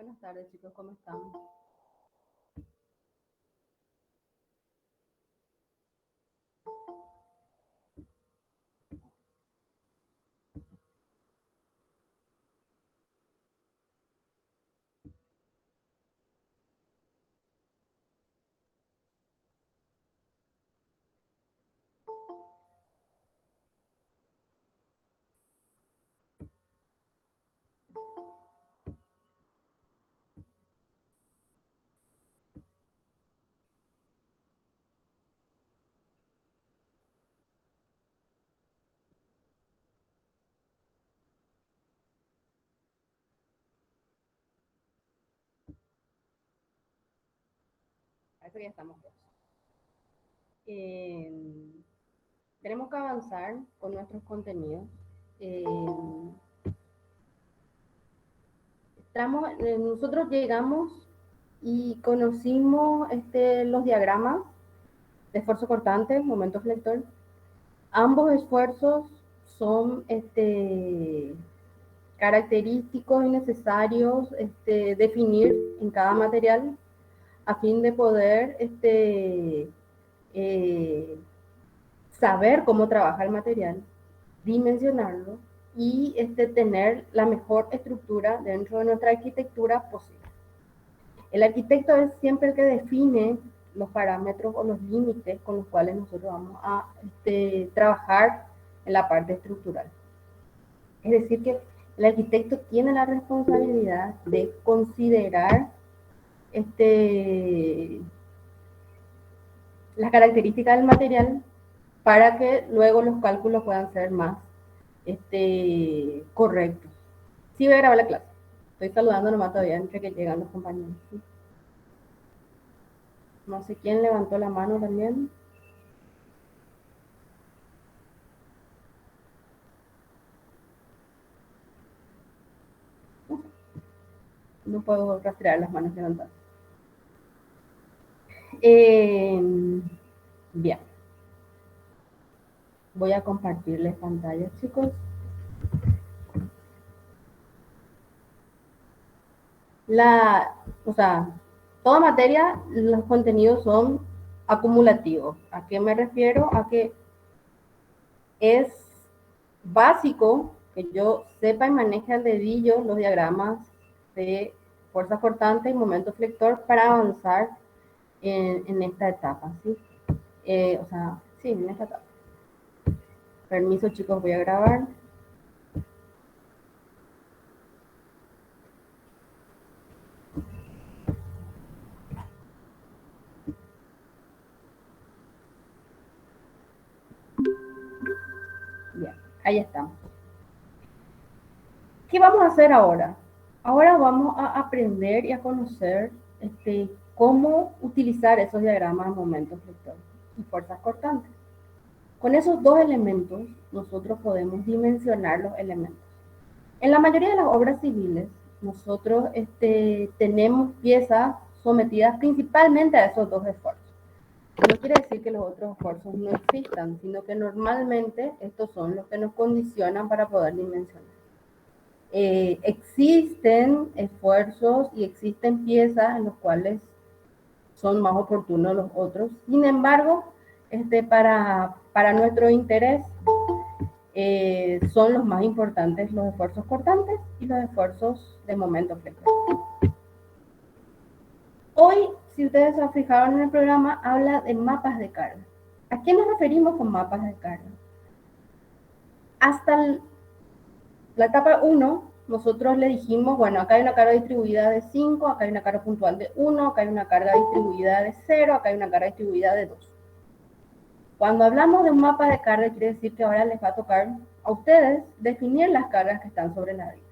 Buenas tardes, chicos, ¿cómo están? Parece que ya estamos todos. Tenemos que avanzar con nuestros contenidos. Nosotros llegamos y conocimos los diagramas de esfuerzo cortante, momento flector. Ambos esfuerzos son característicos y necesarios definir en cada material a fin de poder saber cómo trabaja el material, dimensionarlo y tener la mejor estructura dentro de nuestra arquitectura posible. El arquitecto es siempre el que define los parámetros o los límites con los cuales nosotros vamos a trabajar en la parte estructural. Es decir, que el arquitecto tiene la responsabilidad de considerar las características del material para que luego los cálculos puedan ser más correctos. Sí, voy a grabar la clase. Estoy saludando nomás todavía entre que llegan los compañeros. ¿Sí? No sé quién levantó la mano también. No puedo rastrear las manos levantadas. Bien. Voy a compartirles pantalla, chicos. Toda materia, los contenidos son acumulativos. ¿A qué me refiero? A que es básico que yo sepa y maneje al dedillo los diagramas de fuerza cortante y momento flector para avanzar en esta etapa, ¿sí? Sí, en esta etapa. Permiso, chicos, voy a grabar. Bien, ahí estamos. ¿Qué vamos a hacer ahora? Ahora vamos a aprender y a conocer cómo utilizar esos diagramas de momento flector y fuerzas cortantes. Con esos dos elementos, nosotros podemos dimensionar los elementos. En la mayoría de las obras civiles, nosotros tenemos piezas sometidas principalmente a esos dos esfuerzos. No quiere decir que los otros esfuerzos no existan, sino que normalmente estos son los que nos condicionan para poder dimensionar. Existen esfuerzos y existen piezas en los cuales son más oportunos los otros. Sin embargo, para nuestro interés, son los más importantes los esfuerzos cortantes y los esfuerzos de momento flector. Hoy, si ustedes se fijaron en el programa, habla de mapas de carga. ¿A qué nos referimos con mapas de carga? Hasta la etapa 1, nosotros le dijimos, bueno, acá hay una carga distribuida de 5, acá hay una carga puntual de 1, acá hay una carga distribuida de 0, acá hay una carga distribuida de 2. Cuando hablamos de un mapa de carga, quiere decir que ahora les va a tocar a ustedes definir las cargas que están sobre la vía.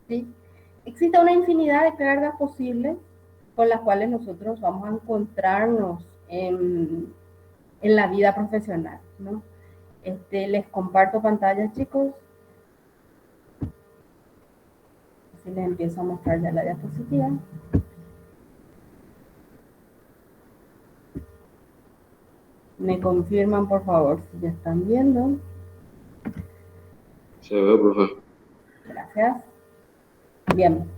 ¿Sí? Existe una infinidad de cargas posibles con las cuales nosotros vamos a encontrarnos en la vida profesional, ¿no? Les comparto pantalla, chicos. Así les empiezo a mostrar ya la diapositiva. Me confirman, por favor, si ya están viendo. Se ve, profe. Gracias. Bien.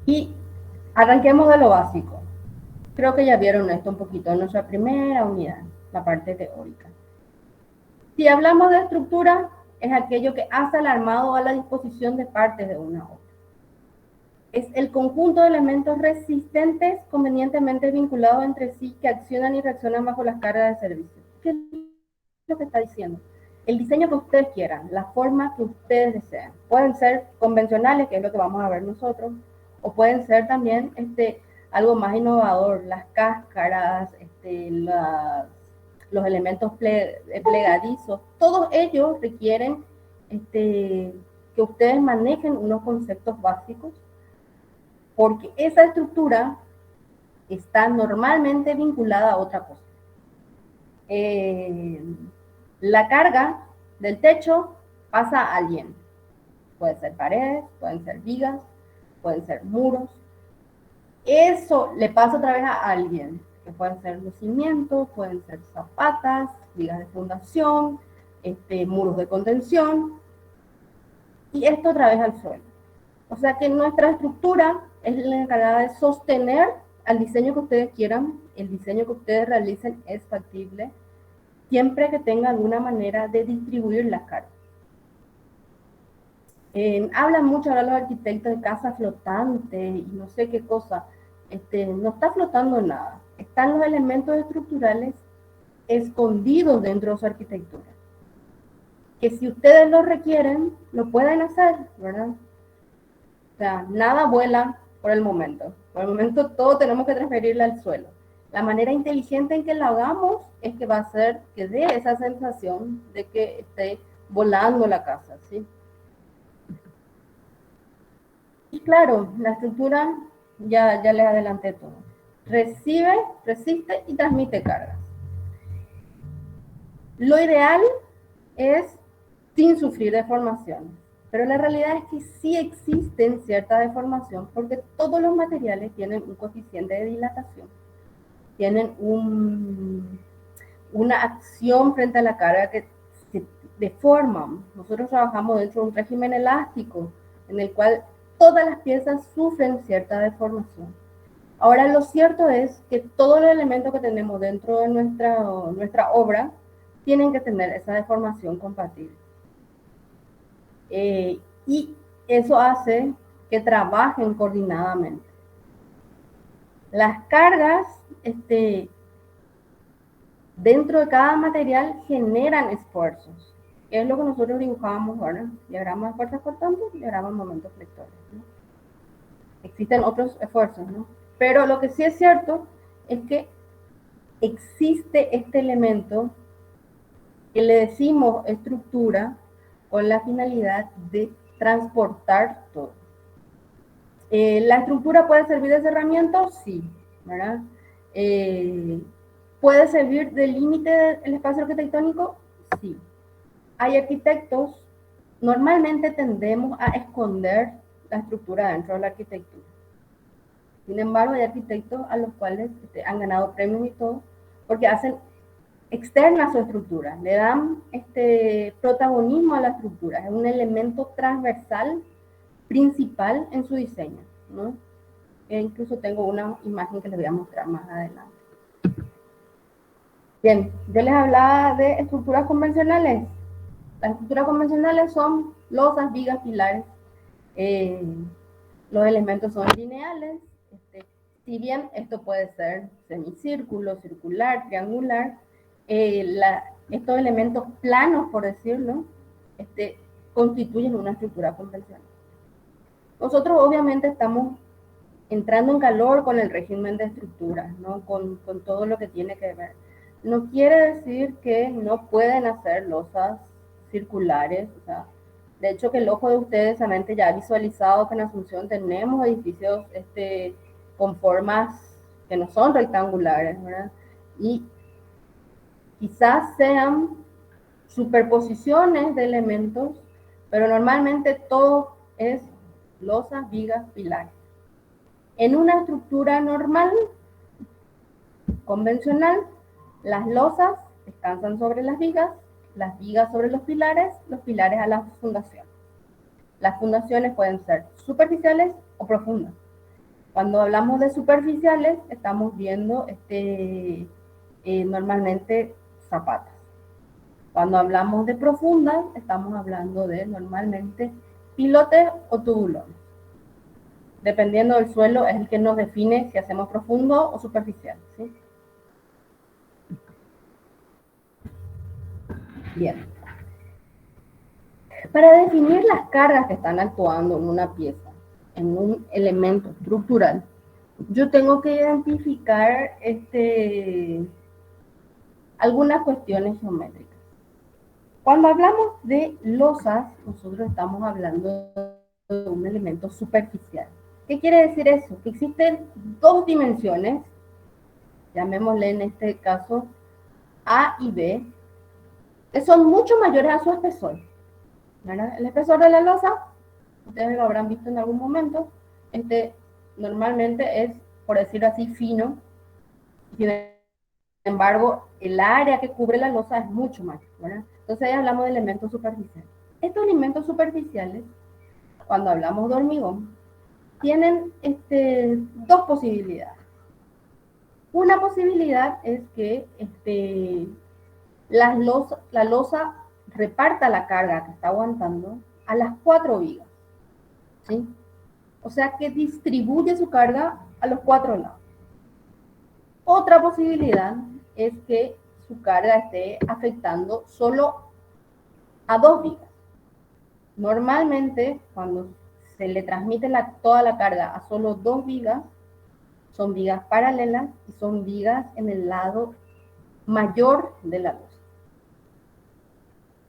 Y arranquemos de lo básico. Creo que ya vieron esto un poquito en nuestra primera unidad, la parte teórica. Si hablamos de estructura, es aquello que hace al armado a la disposición de partes de una obra. Es el conjunto de elementos resistentes convenientemente vinculados entre sí que accionan y reaccionan bajo las cargas de servicio. ¿Qué es lo que está diciendo? El diseño que ustedes quieran, la forma que ustedes deseen. Pueden ser convencionales, que es lo que vamos a ver nosotros, o pueden ser también algo más innovador, las cáscaras, los elementos plegadizos. Todos ellos requieren que ustedes manejen unos conceptos básicos, porque esa estructura está normalmente vinculada a otra cosa. La carga del techo pasa a alguien. Pueden ser paredes, pueden ser vigas, pueden ser muros. Eso le pasa otra vez a alguien, que pueden ser los cimientos, pueden ser zapatas, vigas de fundación, muros de contención, y esto otra vez al suelo. O sea que nuestra estructura es la encargada de sostener al diseño que ustedes quieran, el diseño que ustedes realicen es factible, siempre que tenga alguna manera de distribuir las cargas. Hablan mucho ahora los arquitectos de casa flotante y no sé qué cosa. No está flotando nada. Están los elementos estructurales escondidos dentro de su arquitectura. Que si ustedes lo requieren, lo pueden hacer, ¿verdad? O sea, nada vuela por el momento. Por el momento todo tenemos que transferirle al suelo. La manera inteligente en que lo hagamos es que va a hacer que dé esa sensación de que esté volando la casa, ¿sí? Y claro, la estructura, ya les adelanté todo. Recibe, resiste y transmite cargas. Lo ideal es sin sufrir deformación, pero la realidad es que sí existen cierta deformación porque todos los materiales tienen un coeficiente de dilatación, tienen una acción frente a la carga que se deforman. Nosotros trabajamos dentro de un régimen elástico en el cual todas las piezas sufren cierta deformación. Ahora, lo cierto es que todos los elementos que tenemos dentro de nuestra obra tienen que tener esa deformación compatible. Y eso hace que trabajen coordinadamente. Las cargas dentro de cada material generan esfuerzos. Es lo que nosotros dibujábamos ahora, diagrama de fuerzas cortantes y diagrama de momentos flectores, ¿no? Existen otros esfuerzos, ¿no? Pero lo que sí es cierto es que existe este elemento que le decimos estructura con la finalidad de transportar todo. ¿La estructura puede servir de cerramiento? Sí, ¿verdad? ¿Puede servir de límite del espacio arquitectónico? Sí. Hay arquitectos, normalmente tendemos a esconder la estructura dentro de la arquitectura. Sin embargo, hay arquitectos a los cuales han ganado premios y todo, porque hacen externa su estructura, le dan protagonismo a la estructura, es un elemento transversal principal en su diseño, ¿no? Incluso tengo una imagen que les voy a mostrar más adelante. Bien, yo les hablaba de estructuras convencionales. Las estructuras convencionales son losas, vigas, pilares. Los elementos son lineales. Si bien esto puede ser semicírculo, circular, triangular, estos elementos planos, por decirlo, constituyen una estructura convencional. Nosotros obviamente estamos entrando en calor con el régimen de estructuras, ¿no? Con todo lo que tiene que ver. No quiere decir que no pueden hacer losas circulares, o sea, de hecho que el ojo de ustedes solamente ya ha visualizado que en Asunción tenemos edificios con formas que no son rectangulares, ¿verdad? Y quizás sean superposiciones de elementos, pero normalmente todo es losas, vigas, pilares. En una estructura normal, convencional, las losas descansan sobre las vigas sobre los pilares a la fundación. Las fundaciones pueden ser superficiales o profundas. Cuando hablamos de superficiales, estamos viendo normalmente zapatas. Cuando hablamos de profundas, estamos hablando de normalmente pilotes o tubulones. Dependiendo del suelo, es el que nos define si hacemos profundo o superficial, ¿sí? Bien. Para definir las cargas que están actuando en una pieza, en un elemento estructural, yo tengo que identificar algunas cuestiones geométricas. Cuando hablamos de losas, nosotros estamos hablando de un elemento superficial. ¿Qué quiere decir eso? Que existen dos dimensiones, llamémosle en este caso A y B, que son mucho mayores a su espesor. ¿Verdad? El espesor de la losa, ustedes lo habrán visto en algún momento, normalmente es, por decirlo así, fino. Sin embargo, el área que cubre la losa es mucho mayor, ¿verdad? Entonces ahí hablamos de elementos superficiales. Estos elementos superficiales, cuando hablamos de hormigón, tienen dos posibilidades. Una posibilidad es que la losa reparta la carga que está aguantando a las 4 vigas, ¿sí? O sea que distribuye su carga a los 4 lados. Otra posibilidad es que su carga esté afectando solo a 2 vigas. Normalmente, cuando se le transmite toda la carga a solo 2 vigas, son vigas paralelas y son vigas en el lado mayor de la losa.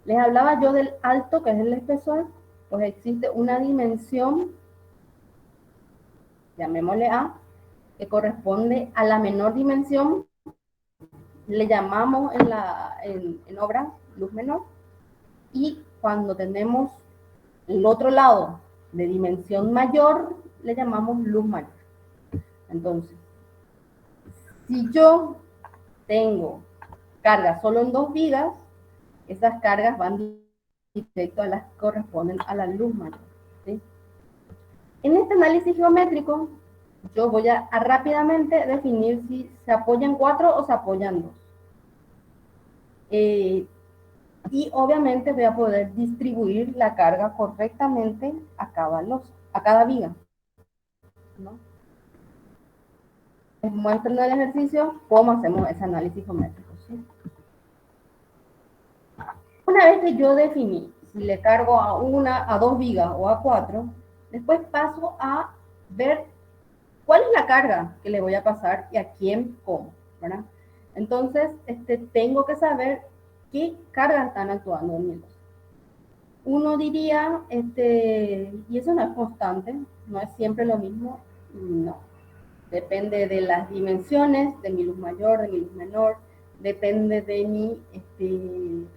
Les hablaba yo del alto, que es el espesor, pues existe una dimensión, llamémosle A, que corresponde a la menor dimensión, le llamamos en obra luz menor, y cuando tenemos el otro lado de dimensión mayor, le llamamos luz mayor. Entonces, si yo tengo cargas solo en 2 vigas, esas cargas van directo a las que corresponden a la luz mayor, ¿sí? En este análisis geométrico, yo voy a rápidamente definir si se apoyan 4 o se apoyan 2. Y obviamente voy a poder distribuir la carga correctamente a cada viga, ¿no? Les muestro en el ejercicio cómo hacemos ese análisis geométrico, ¿sí? Una vez que yo definí si le cargo a 2 vigas o a 4, después paso a ver cuál es la carga que le voy a pasar y a quién, cómo, ¿verdad? Entonces, tengo que saber qué cargas están actuando en mi losa. Uno diría, y eso no es constante, no es siempre lo mismo, no. Depende de las dimensiones, de mi luz mayor, de mi luz menor, depende de mi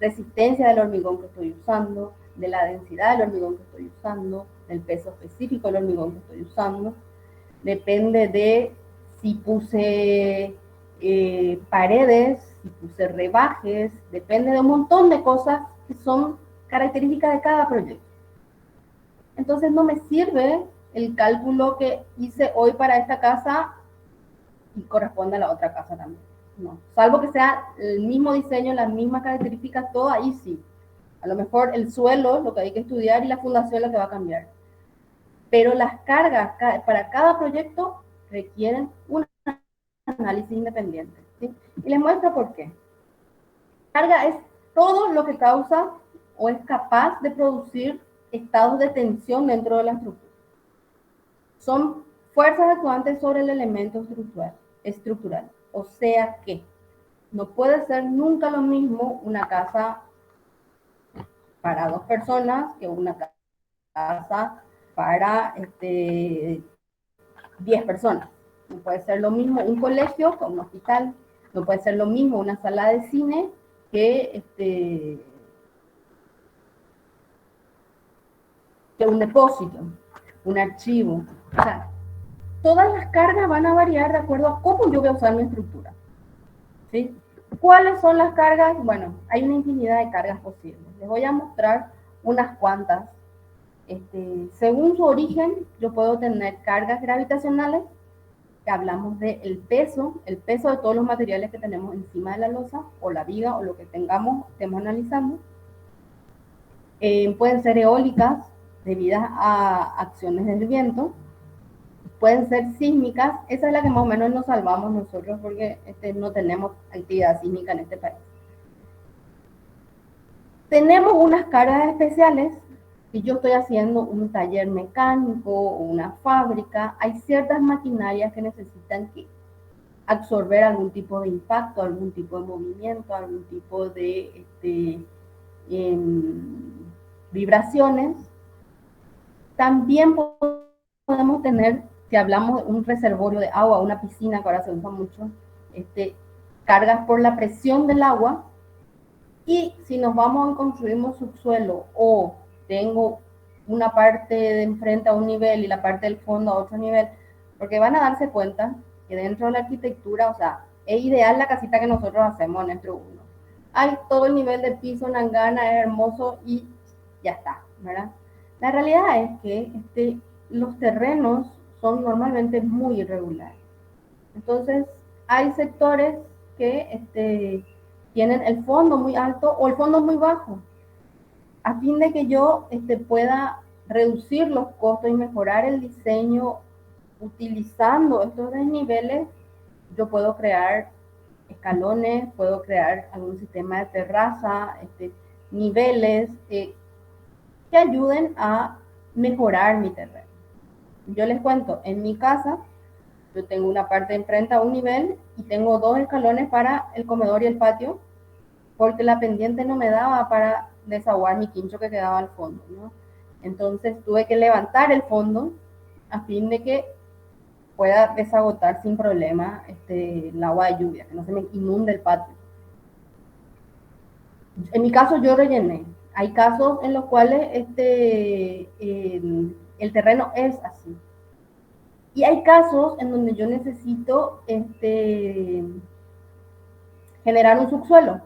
resistencia del hormigón que estoy usando, de la densidad del hormigón que estoy usando, del peso específico del hormigón que estoy usando. Depende de si puse paredes, si puse rebajes, depende de un montón de cosas que son características de cada proyecto. Entonces no me sirve el cálculo que hice hoy para esta casa y corresponde a la otra casa también. No, salvo que sea el mismo diseño, las mismas características, todo ahí sí. A lo mejor el suelo, lo que hay que estudiar, y la fundación lo que va a cambiar. Pero las cargas para cada proyecto requieren un análisis independiente, ¿sí? Y les muestro por qué. Carga es todo lo que causa o es capaz de producir estados de tensión dentro de la estructura. Son fuerzas actuantes sobre el elemento estructural. O sea que no puede ser nunca lo mismo una casa para 2 personas que una casa para 10 personas. No puede ser lo mismo un colegio que un hospital. No puede ser lo mismo una sala de cine que un depósito, un archivo. O sea, todas las cargas van a variar de acuerdo a cómo yo voy a usar mi estructura, ¿sí? ¿Cuáles son las cargas? Bueno, hay una infinidad de cargas posibles. Les voy a mostrar unas cuantas. Según su origen, yo puedo tener cargas gravitacionales hablamos del peso, el peso de todos los materiales que tenemos encima de la losa, o la viga, o lo que tengamos, estemos analizando. Pueden ser eólicas, debidas a acciones del viento. Pueden ser sísmicas, esa es la que más o menos nos salvamos nosotros porque no tenemos actividad sísmica en este país. Tenemos unas cargas especiales. Si yo estoy haciendo un taller mecánico o una fábrica, hay ciertas maquinarias que necesitan absorber algún tipo de impacto, algún tipo de movimiento, algún tipo de vibraciones. También podemos tener, si hablamos de un reservorio de agua, una piscina, que ahora se usa mucho, cargas por la presión del agua. Y si nos vamos a construir un subsuelo o tengo una parte de enfrente a un nivel y la parte del fondo a otro nivel, porque van a darse cuenta que dentro de la arquitectura, o sea, es ideal la casita que nosotros hacemos en nuestro uno. Hay todo el nivel del piso, nangana, es hermoso y ya está, ¿verdad? La realidad es que los terrenos son normalmente muy irregulares. Entonces, hay sectores que tienen el fondo muy alto o el fondo muy bajo, a fin de que yo pueda reducir los costos y mejorar el diseño utilizando estos desniveles. Yo puedo crear escalones, puedo crear algún sistema de terraza, niveles que ayuden a mejorar mi terreno. Yo les cuento, en mi casa yo tengo una parte de enfrente a un nivel y tengo 2 escalones para el comedor y el patio, porque la pendiente no me daba para desaguar mi quincho que quedaba al fondo, ¿no? Entonces tuve que levantar el fondo a fin de que pueda desagotar sin problema el agua de lluvia, que no se me inunde el patio. En mi caso yo rellené. Hay casos en los cuales el terreno es así. Y hay casos en donde yo necesito generar un subsuelo,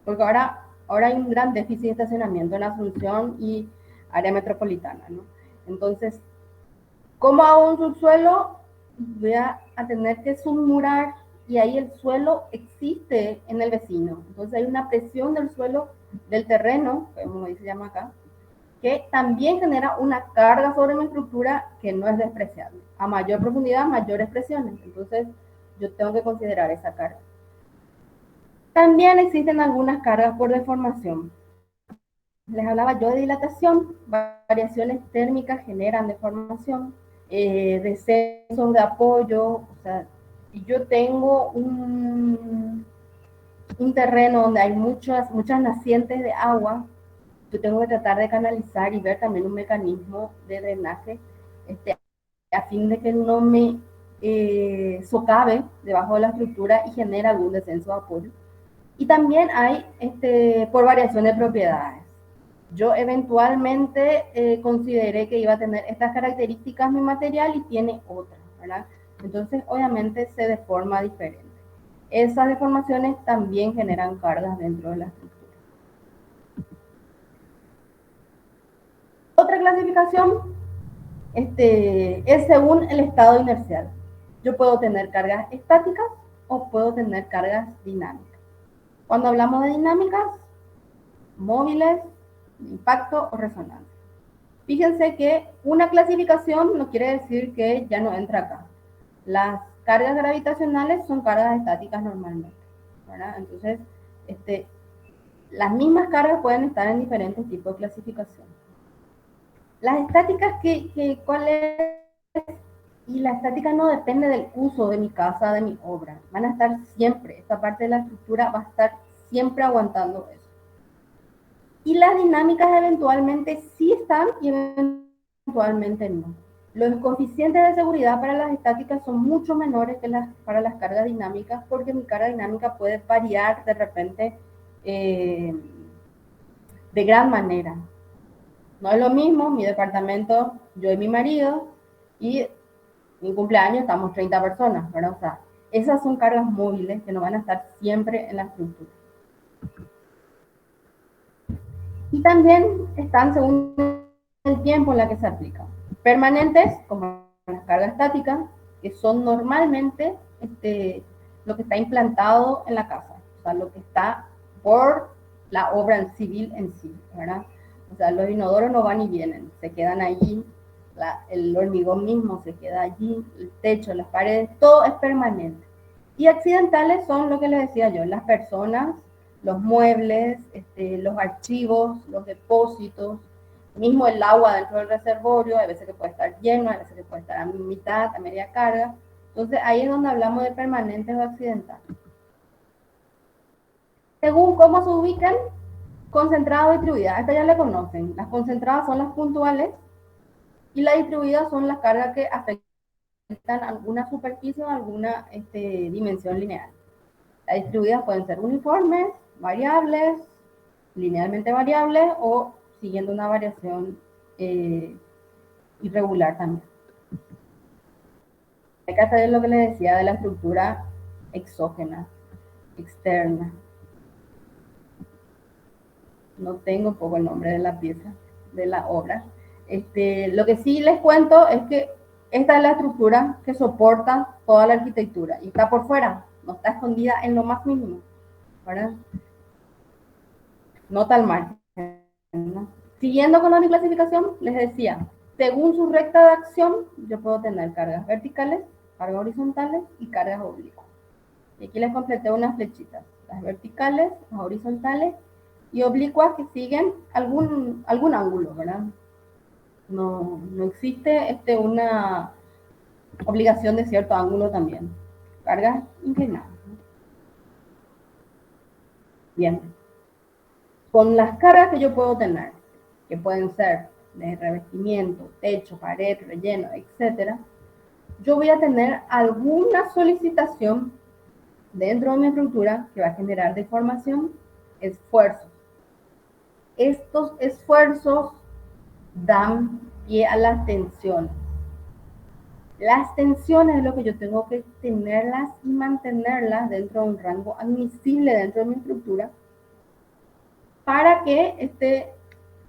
porque ahora hay un gran déficit de estacionamiento en Asunción y área metropolitana, ¿no? Entonces, ¿cómo hago un subsuelo? Voy a tener que submurar y ahí el suelo existe en el vecino. Entonces hay una presión del suelo, del terreno, como se llama acá, que también genera una carga sobre mi estructura que no es despreciable. A mayor profundidad, mayores presiones. Entonces, yo tengo que considerar esa carga. También existen algunas cargas por deformación. Les hablaba yo de dilatación, variaciones térmicas generan deformación, descensos de apoyo. O sea, si yo tengo un terreno donde hay muchas nacientes de agua, yo tengo que tratar de canalizar y ver también un mecanismo de drenaje a fin de que no me socave debajo de la estructura y genere algún descenso de apoyo. Y también hay por variación de propiedades. Yo eventualmente consideré que iba a tener estas características mi material y tiene otras, ¿verdad? Entonces, obviamente, se deforma diferente. Esas deformaciones también generan cargas dentro de la estructura. Otra clasificación es según el estado inercial. Yo puedo tener cargas estáticas o puedo tener cargas dinámicas. Cuando hablamos de dinámicas, móviles, impacto o resonancia. Fíjense que una clasificación no quiere decir que ya no entra acá. Las cargas gravitacionales son cargas estáticas normalmente, ¿verdad? Entonces, las mismas cargas pueden estar en diferentes tipos de clasificación. Las estáticas, ¿cuál es? Y la estática no depende del uso de mi casa, de mi obra. Van a estar siempre, esta parte de la estructura va a estar siempre aguantando eso. Y las dinámicas eventualmente sí están y eventualmente no. Los coeficientes de seguridad para las estáticas son mucho menores que para las cargas dinámicas, porque mi carga dinámica puede variar de repente de gran manera. No es lo mismo mi departamento, yo y mi marido, y mi cumpleaños estamos 30 personas, ¿verdad? O sea, esas son cargas móviles que no van a estar siempre en la estructura. Y también están según el tiempo en la que se aplican. Permanentes, como las cargas estáticas, que son normalmente lo que está implantado en la casa, o sea, lo que está por la obra en civil en sí, ¿verdad? O sea, los inodoros no van y vienen, se quedan allí, el hormigón mismo se queda allí, el techo, las paredes, todo es permanente. Y accidentales son lo que les decía yo, las personas, los muebles, los archivos, los depósitos, mismo el agua dentro del reservorio, hay veces que puede estar lleno, hay veces que puede estar a mitad, a media carga. Entonces ahí es donde hablamos de permanentes o accidentales. Según cómo se ubican, concentradas o distribuidas. Esta ya la conocen. Las concentradas son las puntuales y las distribuidas son las cargas que afectan alguna superficie o alguna dimensión lineal. Las distribuidas pueden ser uniformes, variables, linealmente variables o siguiendo una variación irregular también. Hay que hacer lo que les decía de la estructura exógena, externa. No tengo poco el nombre de la pieza, de la obra. Lo que sí les cuento es que esta es la estructura que soporta toda la arquitectura y está por fuera, no está escondida en lo más mínimo, ¿verdad? Nota al margen, ¿no? Siguiendo con la mi clasificación, les decía, según su recta de acción, yo puedo tener cargas verticales, cargas horizontales y cargas oblicuas. Y aquí les completé unas flechitas, las verticales, las horizontales y oblicuas que siguen algún ángulo, ¿verdad? No existe una obligación de cierto ángulo también. Cargas inclinadas. Bien. Con las cargas que yo puedo tener, que pueden ser de revestimiento, techo, pared, relleno, etc., yo voy a tener alguna solicitación dentro de mi estructura que va a generar deformación, esfuerzos. Estos esfuerzos dan pie a las tensiones. Las tensiones es lo que yo tengo que tenerlas y mantenerlas dentro de un rango admisible dentro de mi estructura para que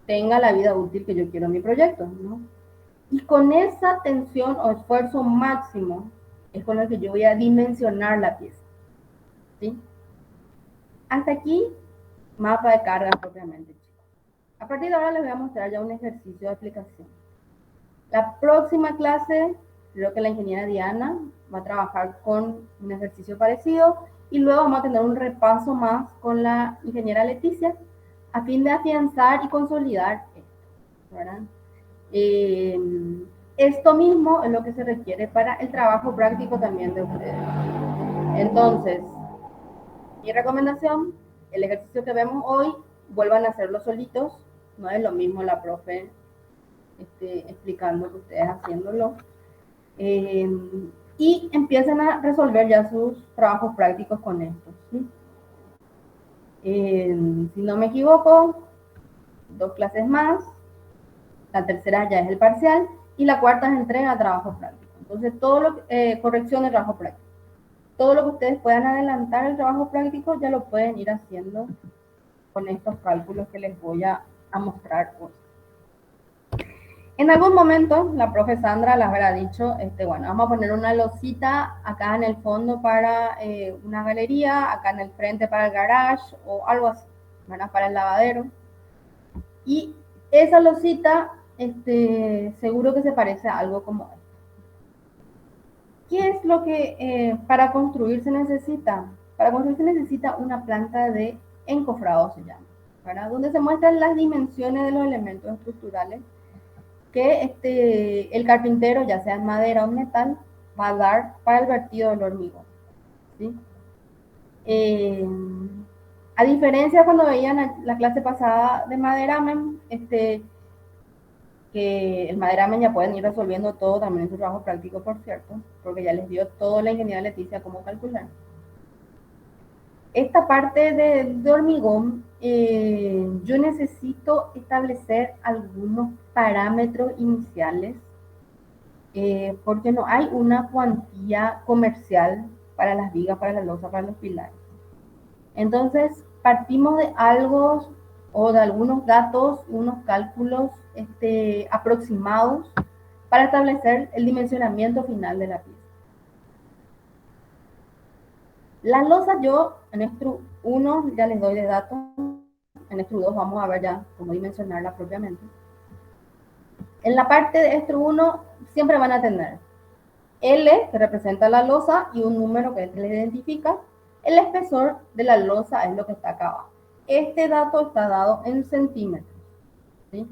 tenga la vida útil que yo quiero en mi proyecto, ¿no? Y con esa tensión o esfuerzo máximo es con el que yo voy a dimensionar la pieza, ¿sí? Hasta aquí, mapa de carga propiamente, chicos. A partir de ahora les voy a mostrar ya un ejercicio de aplicación. La próxima clase, creo que la ingeniera Diana va a trabajar con un ejercicio parecido y luego vamos a tener un repaso más con la ingeniera Leticia a fin de afianzar y consolidar esto, ¿verdad? Esto mismo es lo que se requiere para el trabajo práctico también de ustedes. Entonces, mi recomendación, el ejercicio que vemos hoy, vuelvan a hacerlo solitos, no es lo mismo la profe explicando que ustedes haciéndolo. Y empiecen a resolver ya sus trabajos prácticos con esto, ¿sí? Si no me equivoco, 2 clases más, la tercera ya es el parcial y la cuarta es entrega de trabajo práctico. Entonces, corrección de trabajo práctico. Todo lo que ustedes puedan adelantar el trabajo práctico ya lo pueden ir haciendo con estos cálculos que les voy a mostrar hoy. En algún momento la profe Sandra les habrá dicho, bueno, vamos a poner una losita acá en el fondo para una galería, acá en el frente para el garage o algo así, ¿verdad? Para el lavadero. Y esa losita, seguro que se parece a algo como esto. ¿Qué es lo que para construir se necesita? Para construir se necesita una planta de encofrado, se llama, ¿verdad? Donde se muestran las dimensiones de los elementos estructurales que el carpintero, ya sea en madera o en metal, va a dar para el vertido del hormigón, ¿sí? A diferencia cuando veían la clase pasada de maderamen, que el maderamen ya pueden ir resolviendo todo también en su trabajo práctico, por cierto, porque ya les dio toda la ingeniera Leticia cómo calcular. Esta parte de hormigón, yo necesito establecer algunos parámetros iniciales porque no hay una cuantía comercial para las vigas, para la losa, para los pilares. Entonces, partimos de algo o de algunos datos, unos cálculos aproximados para establecer el dimensionamiento final de la pieza. Las losas yo en Stru 1 ya les doy de datos, en Stru 2 vamos a ver ya cómo dimensionarla propiamente. En la parte de Stru 1 siempre van a tener L, que representa la losa, y un número que le identifica. El espesor de la losa es lo que está acá abajo. Este dato está dado en centímetros, ¿sí?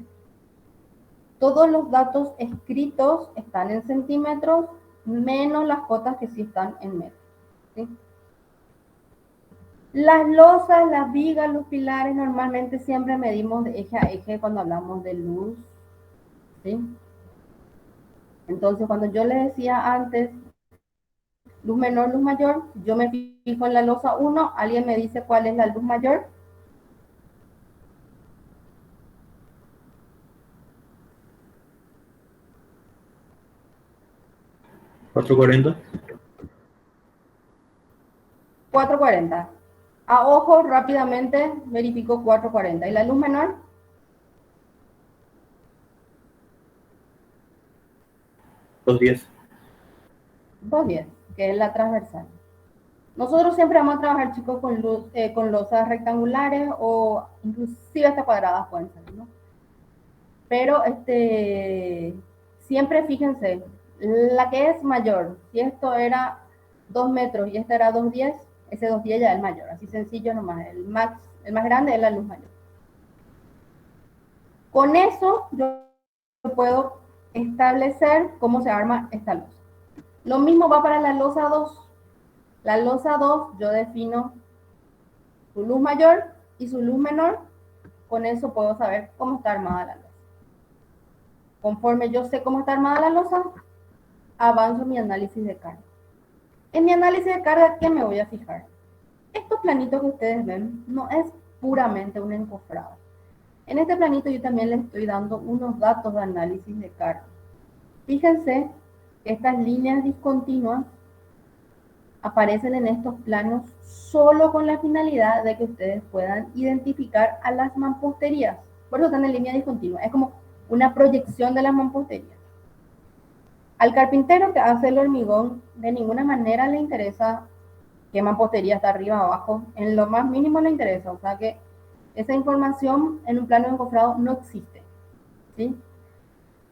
Todos los datos escritos están en centímetros, menos las cotas que sí están en metros, ¿sí? Las losas, las vigas, los pilares, normalmente siempre medimos de eje a eje cuando hablamos de luz, ¿sí? Entonces, cuando yo les decía antes, luz menor, luz mayor, yo me fijo en la losa 1, alguien me dice cuál es la luz mayor. ¿440? 440. A ojo, rápidamente verifico 440. ¿Y la luz menor? 210. 210, que es la transversal. Nosotros siempre vamos a trabajar, chicos, con losas rectangulares o inclusive hasta cuadradas pueden ser, ¿no? Pero siempre fíjense, la que es mayor, si esto era 2 metros y esta era 210, ese 210 ya es el mayor, así sencillo nomás, el más grande es la luz mayor. Con eso yo puedo establecer cómo se arma esta losa. Lo mismo va para la losa 2. La losa 2 yo defino su luz mayor y su luz menor. Con eso puedo saber cómo está armada la losa. Conforme yo sé cómo está armada la losa, avanzo mi análisis de carga. En mi análisis de carga, ¿qué me voy a fijar? Estos planitos que ustedes ven no es puramente un encofrado. En este planito yo también les estoy dando unos datos de análisis de carga. Fíjense que estas líneas discontinuas aparecen en estos planos solo con la finalidad de que ustedes puedan identificar a las mamposterías. Por eso están en línea discontinua. Es como una proyección de las mamposterías. Al carpintero que hace el hormigón, de ninguna manera le interesa qué mampostería está arriba o abajo. En lo más mínimo le interesa. O sea que esa información en un plano encofrado no existe, ¿sí?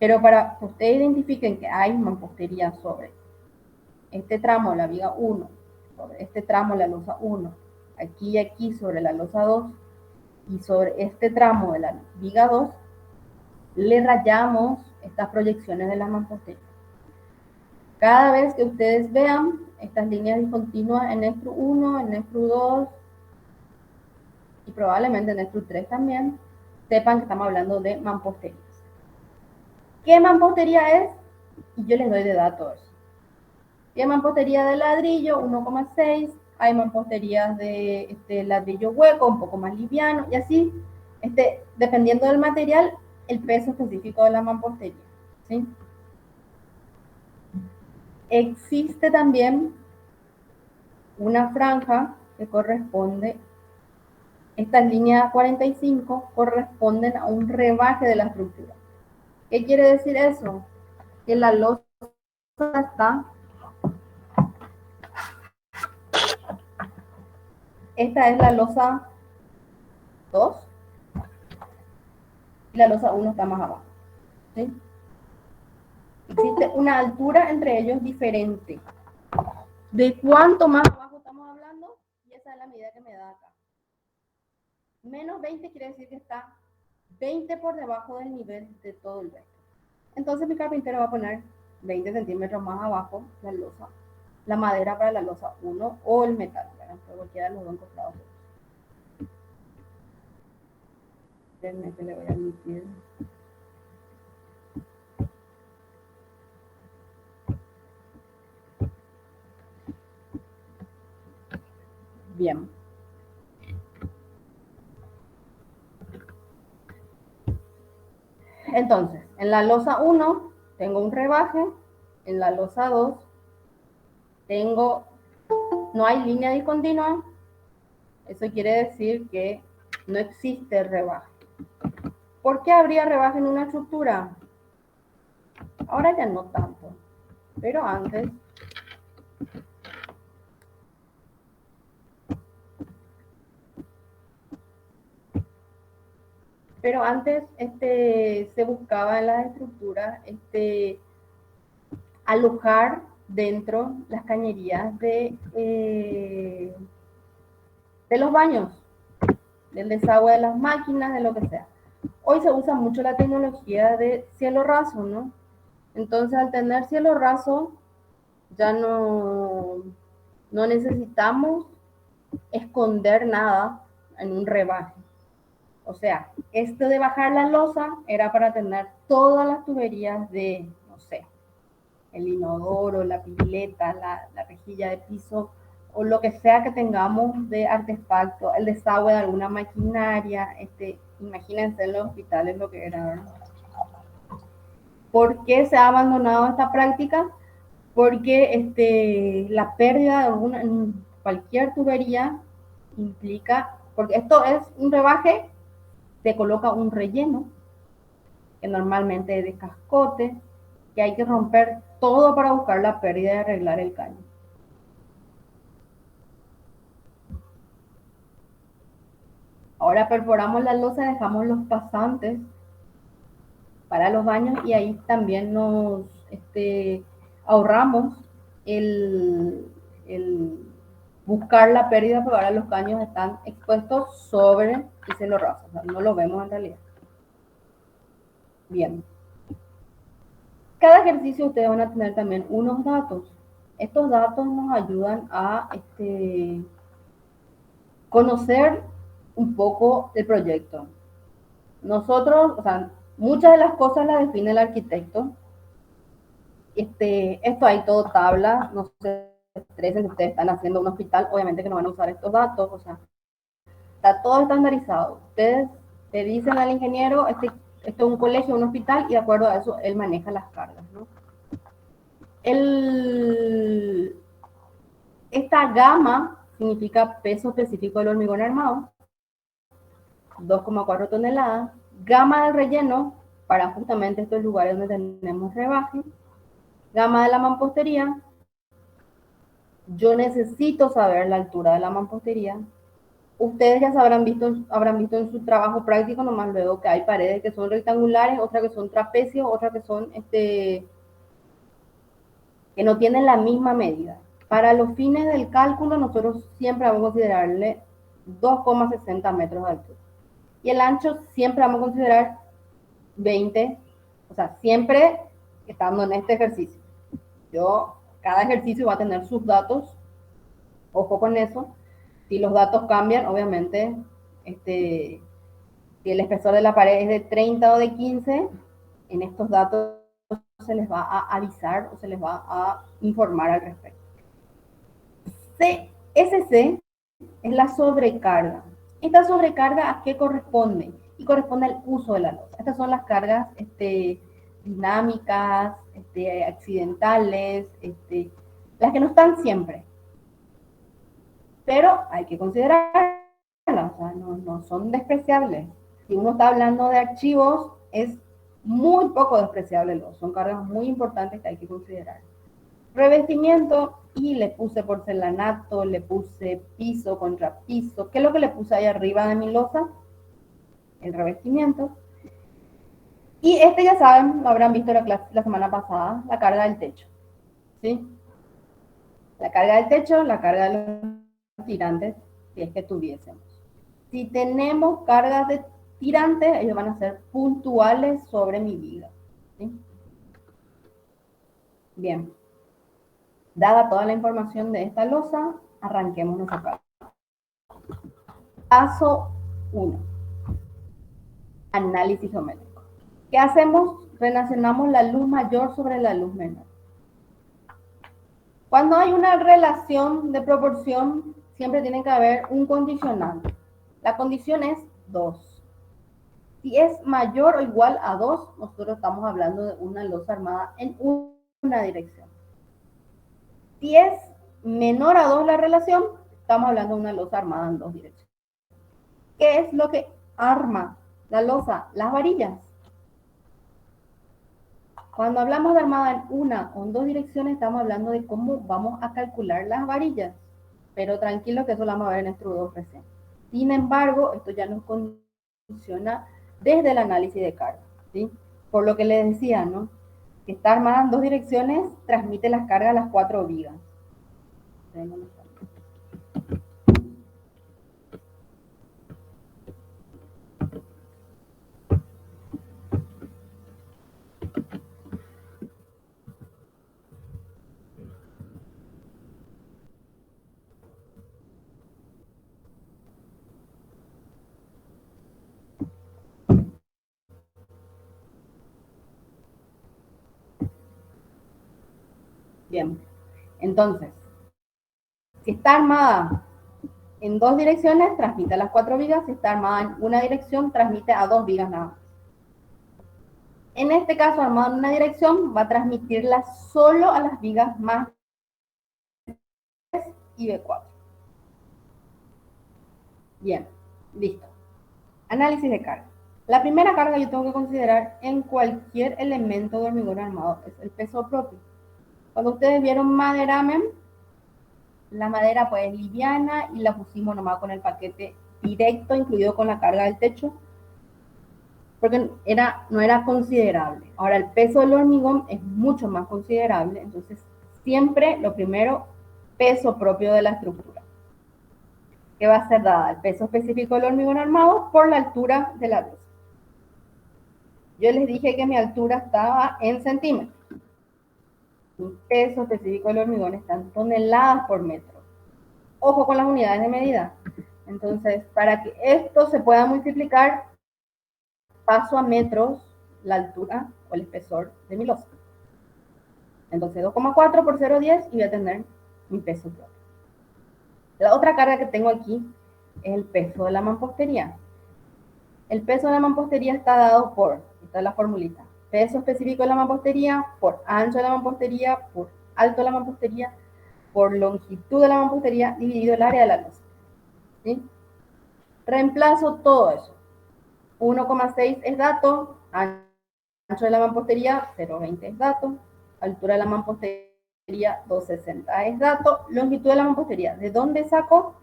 Pero para que ustedes identifiquen que hay mampostería sobre este tramo de la viga 1, sobre este tramo de la losa 1, aquí y aquí sobre la losa 2, y sobre este tramo de la viga 2, le rayamos estas proyecciones de la mampostería. Cada vez que ustedes vean estas líneas discontinuas en Stru 1, en Stru 2 y probablemente en Stru 3 también, sepan que estamos hablando de mamposterías. ¿Qué mampostería es? Y yo les doy de datos. Hay mampostería de ladrillo, 1,6. Hay mamposterías de ladrillo hueco, un poco más liviano. Y así, dependiendo del material, el peso específico de la mampostería, ¿sí? Existe también una franja que corresponde, estas líneas 45 corresponden a un rebaje de la estructura. ¿Qué quiere decir eso? Que la losa está, esta es la losa 2 y la losa 1 está más abajo, ¿sí? Existe una altura entre ellos diferente. ¿De cuánto más abajo estamos hablando? Y esa es la medida que me da acá. Menos 20 quiere decir que está 20 por debajo del nivel de todo el resto. Entonces mi carpintero va a poner 20 centímetros más abajo la losa, la madera para la losa 1 o el metal, ¿verdad? Pero cualquiera de los dos encontrados. Espérenme que le voy a emitir. Bien. Entonces, en la losa 1 tengo un rebaje, en la losa 2 no hay línea discontinua, eso quiere decir que no existe rebaje. ¿Por qué habría rebaje en una estructura? Ahora ya no tanto, pero antes Pero antes se buscaba en las estructuras alojar dentro las cañerías de los baños, del desagüe de las máquinas, de lo que sea. Hoy se usa mucho la tecnología de cielo raso, ¿no? Entonces, al tener cielo raso, ya no necesitamos esconder nada en un rebaje. O sea, esto de bajar la losa era para tener todas las tuberías de, no sé, el inodoro, la pileta, la rejilla de piso, o lo que sea que tengamos de artefacto, el desagüe de alguna maquinaria, imagínense en los hospitales lo que era, ¿verdad? ¿Por qué se ha abandonado esta práctica? Porque la pérdida de alguna, cualquier tubería implica, porque esto es un rebaje, se coloca un relleno, que normalmente es de cascote, que hay que romper todo para buscar la pérdida y arreglar el caño. Ahora perforamos la losa, dejamos los pasantes para los baños y ahí también nos ahorramos el buscar la pérdida, porque ahora los caños están expuestos sobre el cielo raso, o sea, no lo vemos en realidad. Bien. Cada ejercicio ustedes van a tener también unos datos. Estos datos nos ayudan a conocer un poco el proyecto. Nosotros, o sea, muchas de las cosas las define el arquitecto. Esto hay todo tabla, no se estresen si ustedes están haciendo un hospital, obviamente que no van a usar estos datos, o sea, está todo estandarizado. Ustedes le dicen al ingeniero, esto es un colegio, un hospital, y de acuerdo a eso, él maneja las cargas, ¿no? Esta gama significa peso específico del hormigón armado, 2,4 toneladas. Gama del relleno, para justamente estos lugares donde tenemos rebaje. Gama de la mampostería. Yo necesito saber la altura de la mampostería. Ustedes ya habrán visto en su trabajo práctico, nomás luego que hay paredes que son rectangulares, otras que son trapecios, otras que son que no tienen la misma medida. Para los fines del cálculo, nosotros siempre vamos a considerarle 2,60 metros de altura. Y el ancho siempre vamos a considerar 20, o sea, siempre estando en este ejercicio. Cada ejercicio va a tener sus datos, ojo con eso. Si los datos cambian, obviamente, si el espesor de la pared es de 30 o de 15, en estos datos se les va a avisar o se les va a informar al respecto. CSC es la sobrecarga. ¿Esta sobrecarga a qué corresponde? Y corresponde al uso de la losa. Estas son las cargas dinámicas, accidentales, las que no están siempre. Pero hay que considerarlas, o sea, no son despreciables. Si uno está hablando de archivos, es muy poco despreciable, son cargas muy importantes que hay que considerar. Revestimiento, y le puse porcelanato, le puse piso contra piso. ¿Qué es lo que le puse ahí arriba de mi losa? El revestimiento. Y ya saben, lo habrán visto la semana pasada, la carga del techo. ¿Sí? La carga del techo, la carga de los tirantes, si es que tuviésemos. Si tenemos cargas de tirantes, ellos van a ser puntuales sobre mi viga. ¿Sí? Bien. Dada toda la información de esta losa, arranquemos acá. Paso 1. Análisis geométrico. ¿Qué hacemos? Relacionamos la luz mayor sobre la luz menor. Cuando hay una relación de proporción, siempre tiene que haber un condicionante. La condición es 2. Si es mayor o igual a 2, nosotros estamos hablando de una losa armada en una dirección. Si es menor a 2 la relación, estamos hablando de una losa armada en 2 direcciones. ¿Qué es lo que arma la losa? Las varillas. Cuando hablamos de armada en una o en 2 direcciones, estamos hablando de cómo vamos a calcular las varillas. Pero tranquilo que eso lo vamos a ver en nuestro 2 recién. Sin embargo, esto ya nos condiciona desde el análisis de carga, ¿sí? Por lo que les decía, ¿no? Que está armada en dos direcciones, transmite las cargas a las 4 vigas. Bien, entonces, si está armada en dos direcciones, transmite a las 4 vigas. Si está armada en una dirección, transmite a 2 vigas nada más. En este caso, armada en una dirección, va a transmitirla solo a las vigas más y B4. Bien, listo. Análisis de carga. La primera carga que yo tengo que considerar en cualquier elemento de hormigón armado es el peso propio. Cuando ustedes vieron maderamen, la madera pues es liviana y la pusimos nomás con el paquete directo, incluido con la carga del techo, porque no era considerable. Ahora, el peso del hormigón es mucho más considerable, entonces siempre lo primero, peso propio de la estructura, que va a ser dada el peso específico del hormigón armado por la altura de la losa. Yo les dije que mi altura estaba en centímetros. Mi peso específico del hormigón está en toneladas por metro. Ojo con las unidades de medida. Entonces, para que esto se pueda multiplicar, paso a metros la altura o el espesor de mi losa. Entonces, 2,4 por 0,10 y voy a tener mi peso propio. La otra carga que tengo aquí es el peso de la mampostería. El peso de la mampostería está dado por, esta es la formulita, peso específico de la mampostería por ancho de la mampostería, por alto de la mampostería, por longitud de la mampostería, dividido el área de la losa. ¿Sí? Reemplazo todo eso. 1,6 es dato, ancho de la mampostería 0,20 es dato, altura de la mampostería 260 es dato, longitud de la mampostería, ¿de dónde saco?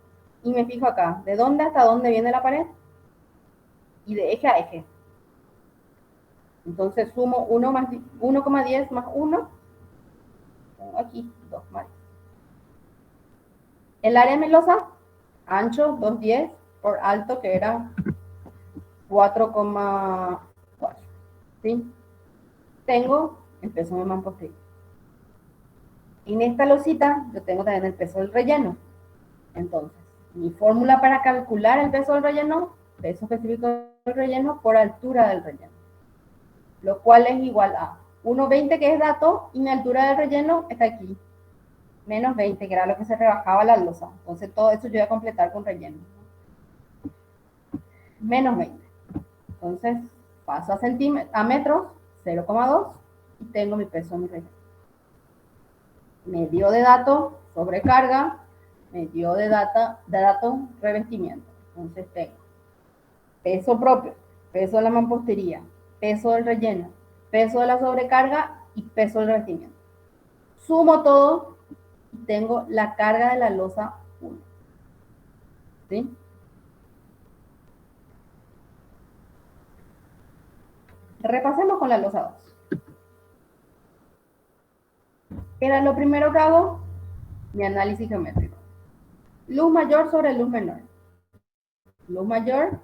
Y me fijo acá, ¿de dónde hasta dónde viene la pared? Y de eje a eje. Entonces sumo 1,10 más 1, tengo aquí 2 más. El área de mi losa, ancho 210 por alto, que era 4,4. ¿Sí? Tengo el peso de mampostería. En esta losita yo tengo también el peso del relleno. Entonces, mi fórmula para calcular el peso del relleno, peso específico del relleno por altura del relleno, lo cual es igual a 1,20, que es dato, y mi altura del relleno está aquí, menos 20, que era lo que se rebajaba la losa. Entonces todo eso yo voy a completar con relleno. Menos 20. Entonces paso a metros, 0,2, y tengo mi peso en mi relleno. Me dio de dato sobrecarga, me dio de dato revestimiento. Entonces tengo peso propio, peso de la mampostería, peso del relleno, peso de la sobrecarga y peso del revestimiento. Sumo todo y tengo la carga de la losa 1. ¿Sí? Repasemos con la losa 2. Era lo primero que hago, mi análisis geométrico. Luz mayor sobre luz menor. Luz mayor,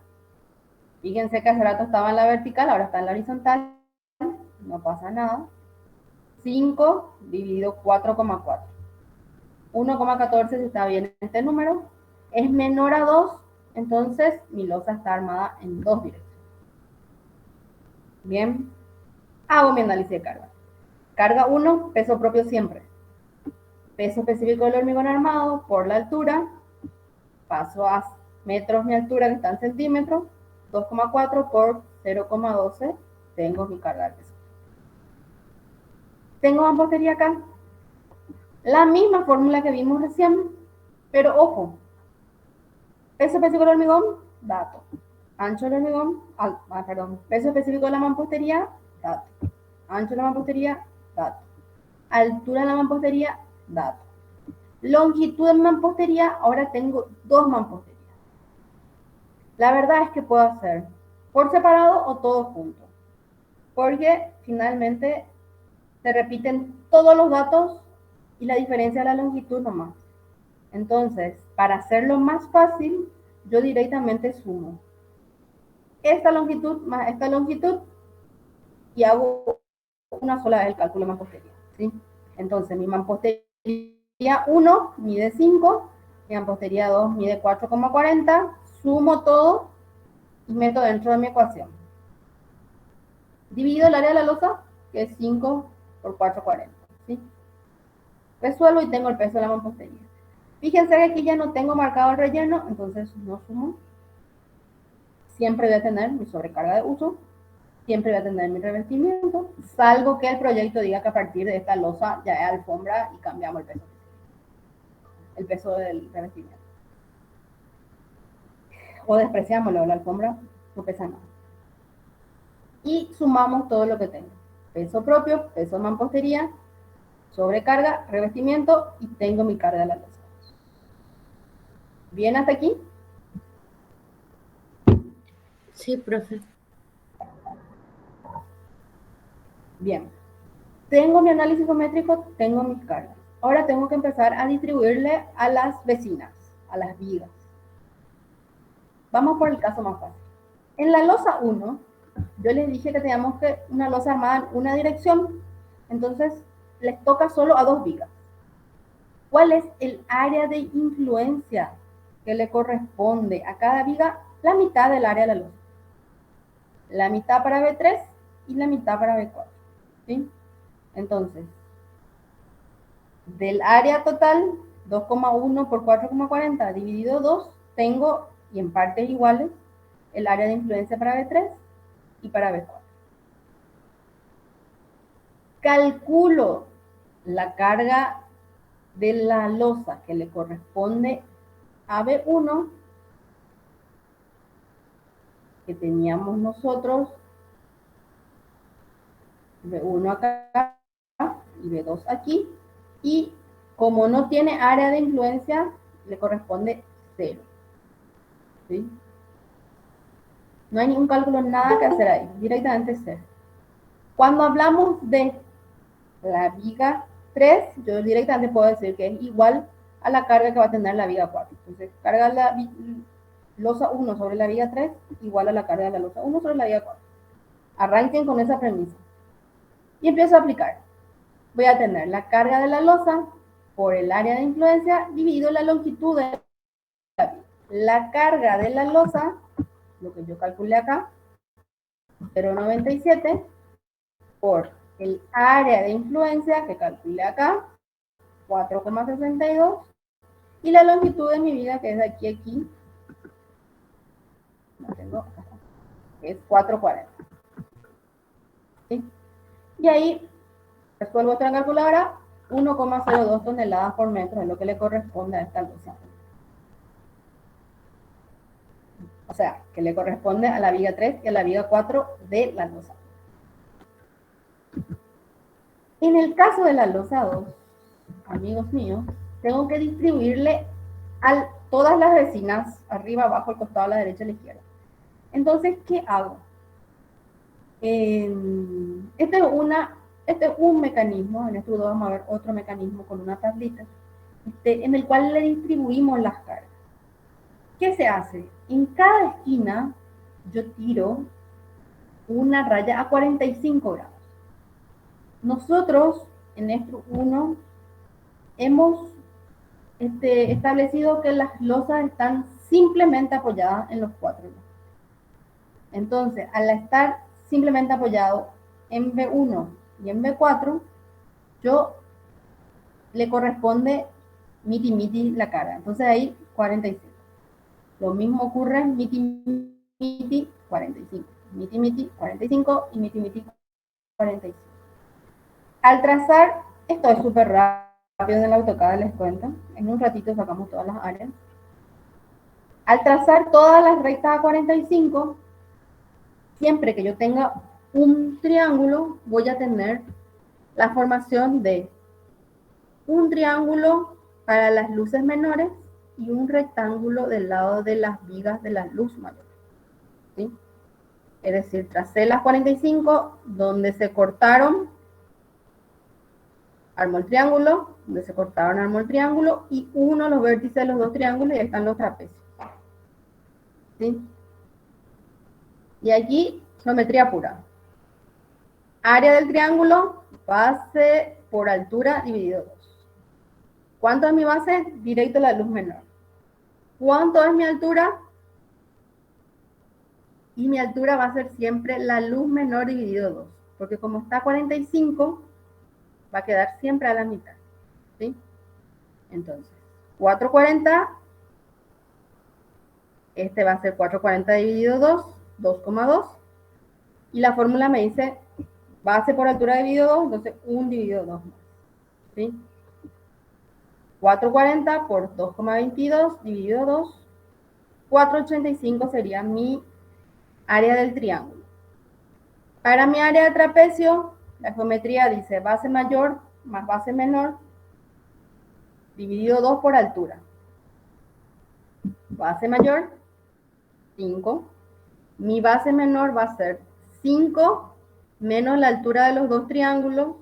fíjense que hace rato estaba en la vertical, ahora está en la horizontal, no pasa nada. 5 dividido 4,4. 1,14 si está bien este número. Es menor a 2, entonces mi losa está armada en 2 direcciones. Bien, hago mi análisis de carga. Carga 1, peso propio siempre. Peso específico del hormigón armado por la altura. Paso a metros mi altura, que está en centímetros. 2,4 por 0,12. Tengo mi carga de peso. Tengo mampostería acá. La misma fórmula que vimos recién, pero ojo. Peso específico del hormigón, dato. Ancho del hormigón, peso específico de la mampostería, dato. Ancho de la mampostería, dato. Altura de la mampostería, dato. Longitud de la mampostería, ahora tengo 2 mamposterías. La verdad es que puedo hacer por separado o todos juntos, porque finalmente se repiten todos los datos y la diferencia es la longitud nomás. Entonces, para hacerlo más fácil, yo directamente sumo esta longitud más esta longitud y hago una sola vez el cálculo de mampostería, ¿sí? Entonces, mi mampostería 1 mide 5, mi mampostería 2 mide 4,40, sumo todo y meto dentro de mi ecuación. Divido el área de la losa, que es 5 por 4,40, ¿sí? Resuelvo y tengo el peso de la mampostería. Fíjense que aquí ya no tengo marcado el relleno, entonces no sumo. Siempre voy a tener mi sobrecarga de uso, siempre voy a tener mi revestimiento, salvo que el proyecto diga que a partir de esta losa ya es alfombra y cambiamos el peso del revestimiento. O despreciámoslo, la alfombra no pesa nada. Y sumamos todo lo que tengo. Peso propio, peso de mampostería, sobrecarga, revestimiento y tengo mi carga de la losa. ¿Bien hasta aquí? Sí, profe. Bien. Tengo mi análisis geométrico, tengo mis cargas. Ahora tengo que empezar a distribuirle a las vecinas, a las vigas. Vamos por el caso más fácil. En la losa 1, yo les dije que teníamos que una losa armada en una dirección, entonces les toca solo a 2 vigas. ¿Cuál es el área de influencia que le corresponde a cada viga? La mitad del área de la losa. La mitad para B3 y la mitad para B4. ¿Sí? Entonces, del área total, 2,1 por 4,40 dividido 2, tengo, y en partes iguales, el área de influencia para B3 y para B4. Calculo la carga de la losa que le corresponde a B1, que teníamos nosotros, B1 acá y B2 aquí, y como no tiene área de influencia, le corresponde 0. ¿Sí? No hay ningún cálculo, nada que hacer ahí, directamente 0. Cuando hablamos de la viga 3, yo directamente puedo decir que es igual a la carga que va a tener la viga 4. Entonces, carga la losa 1 sobre la viga 3 igual a la carga de la losa 1 sobre la viga 4. Arranquen con esa premisa. Y empiezo a aplicar. Voy a tener la carga de la losa por el área de influencia dividido la longitud de la viga. La carga de la losa, lo que yo calculé acá, 0,97 por el área de influencia que calculé acá, 4,62, y la longitud de mi viga, que es de aquí a aquí, no tengo, es 4,40. ¿Sí? Y ahí resuelvo otra calculadora, 1,02 toneladas por metro es lo que le corresponde a esta losa. O sea, que le corresponde a la viga 3 y a la viga 4 de la losa. En el caso de la losa 2, amigos míos, tengo que distribuirle a todas las vecinas, arriba, abajo, al costado, a la derecha, a la izquierda. Entonces, ¿qué hago? Este es un mecanismo, en este video vamos a ver otro mecanismo con una tablita, en el cual le distribuimos las cargas. ¿Qué se hace? En cada esquina yo tiro una raya a 45 grados. Nosotros en Estru 1 hemos establecido que las losas están simplemente apoyadas en los 4 lados. Entonces, al estar simplemente apoyado en B1 y en B4, yo le corresponde miti la carga. Entonces ahí 45. Lo mismo ocurre en miti 45. Miti 45 y miti 45. Al trazar, esto es súper rápido en el AutoCAD, les cuento. En un ratito sacamos todas las áreas. Al trazar todas las rectas a 45, siempre que yo tenga un triángulo, voy a tener la formación de un triángulo para las luces menores y un rectángulo del lado de las vigas de la luz mayor. ¿Sí? Es decir, tracé las 45, donde se cortaron, armo el triángulo, donde se cortaron, armo el triángulo, y uno los vértices de los dos triángulos y ahí están los trapecios. ¿Sí? Y aquí, geometría pura. Área del triángulo, base por altura dividido 2. ¿Cuánto es mi base? Directo a la luz menor. ¿Cuánto es mi altura? Y mi altura va a ser siempre la luz menor dividido 2. Porque como está 45, va a quedar siempre a la mitad. ¿Sí? Entonces, 440, este va a ser 440 dividido 2, 2,2. Y la fórmula me dice base por altura dividido 2, entonces 1 dividido 2 más. ¿Sí? 440 por 2,22 dividido 2, 485 sería mi área del triángulo. Para mi área de trapecio, la geometría dice base mayor más base menor dividido 2 por altura. Base mayor, 5. Mi base menor va a ser 5 menos la altura de los dos triángulos,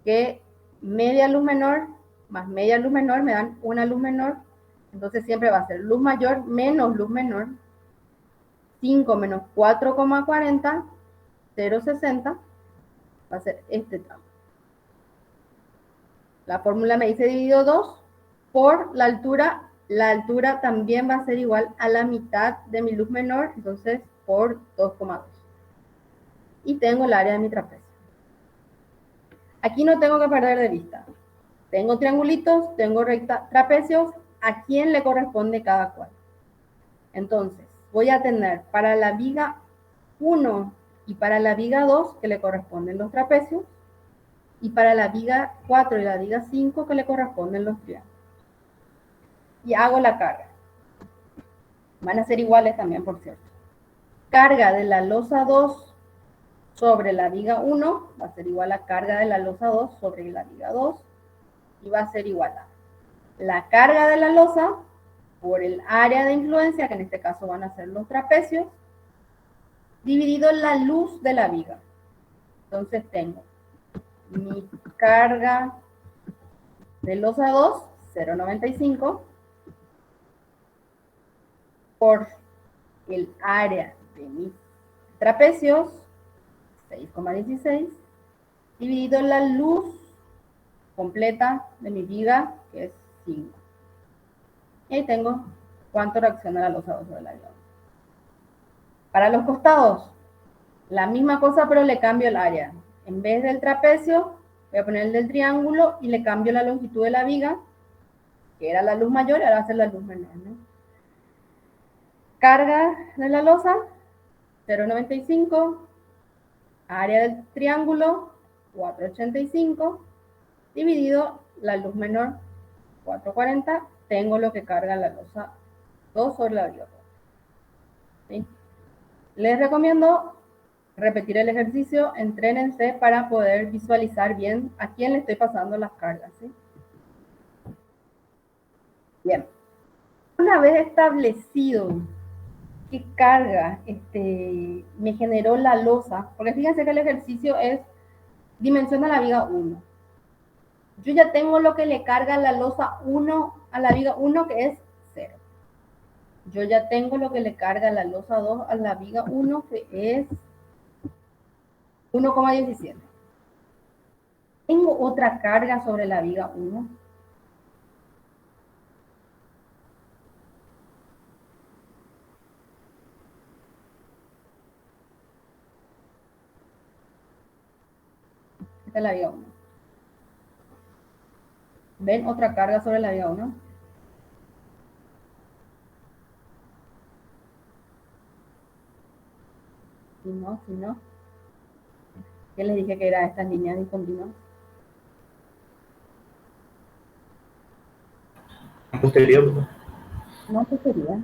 que media luz menor más media luz menor me dan una luz menor. Entonces siempre va a ser luz mayor menos luz menor. 5 menos 4,40, 0,60, va a ser este tramo. La fórmula me dice dividido 2 por la altura. La altura también va a ser igual a la mitad de mi luz menor, entonces por 2,2. Y tengo el área de mi trapecio. Aquí no tengo que perder de vista. Tengo triangulitos, tengo trapecios, a quién le corresponde cada cual. Entonces, voy a tener para la viga 1 y para la viga 2 que le corresponden los trapecios, y para la viga 4 y la viga 5 que le corresponden los triángulos. Y hago la carga. Van a ser iguales también, por cierto. Carga de la losa 2 sobre la viga 1 va a ser igual a carga de la losa 2 sobre la viga 2, y va a ser igual a la carga de la losa por el área de influencia, que en este caso van a ser los trapecios, dividido la luz de la viga. Entonces tengo mi carga de losa 2, 0,95, por el área de mis trapecios, 6,16, dividido la luz completa de mi viga, que es 5. Y ahí tengo cuánto reacciona la losa 2 sobre la viga 1. Para los costados, la misma cosa, pero le cambio el área. En vez del trapecio, voy a poner el del triángulo y le cambio la longitud de la viga, que era la luz mayor, y ahora va a ser la luz menor, ¿no? Carga de la losa, 0,95. Área del triángulo, 485. Dividido la luz menor, 440. Tengo lo que carga la losa 2 sobre la viga 2. ¿Sí? Les recomiendo repetir el ejercicio, entrénense para poder visualizar bien a quién le estoy pasando las cargas. ¿Sí? Bien. Una vez establecido qué carga me generó la losa, porque fíjense que el ejercicio es dimensiona la viga 1. Yo ya tengo lo que le carga la losa 1 a la viga 1, que es 0. Yo ya tengo lo que le carga la losa 2 a la viga 1, que es 1,17. Tengo otra carga sobre la viga 1. Esta es la viga 1. ¿Ven otra carga sobre la viga 1? Si no. ¿Qué les dije que era estas líneas discontinuas? Mampostería, ¿verdad? No, ¿qué sería?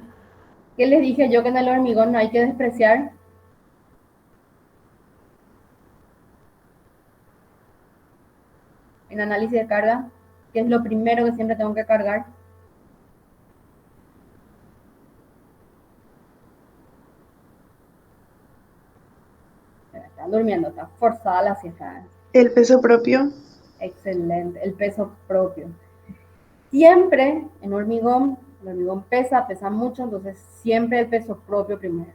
¿Qué les dije yo que en el hormigón no hay que despreciar? En análisis de carga, ¿qué es lo primero que siempre tengo que cargar? durmiendo, está forzada la siesta. El peso propio. Excelente, el peso propio. Siempre en hormigón, el hormigón pesa mucho, entonces siempre el peso propio primero.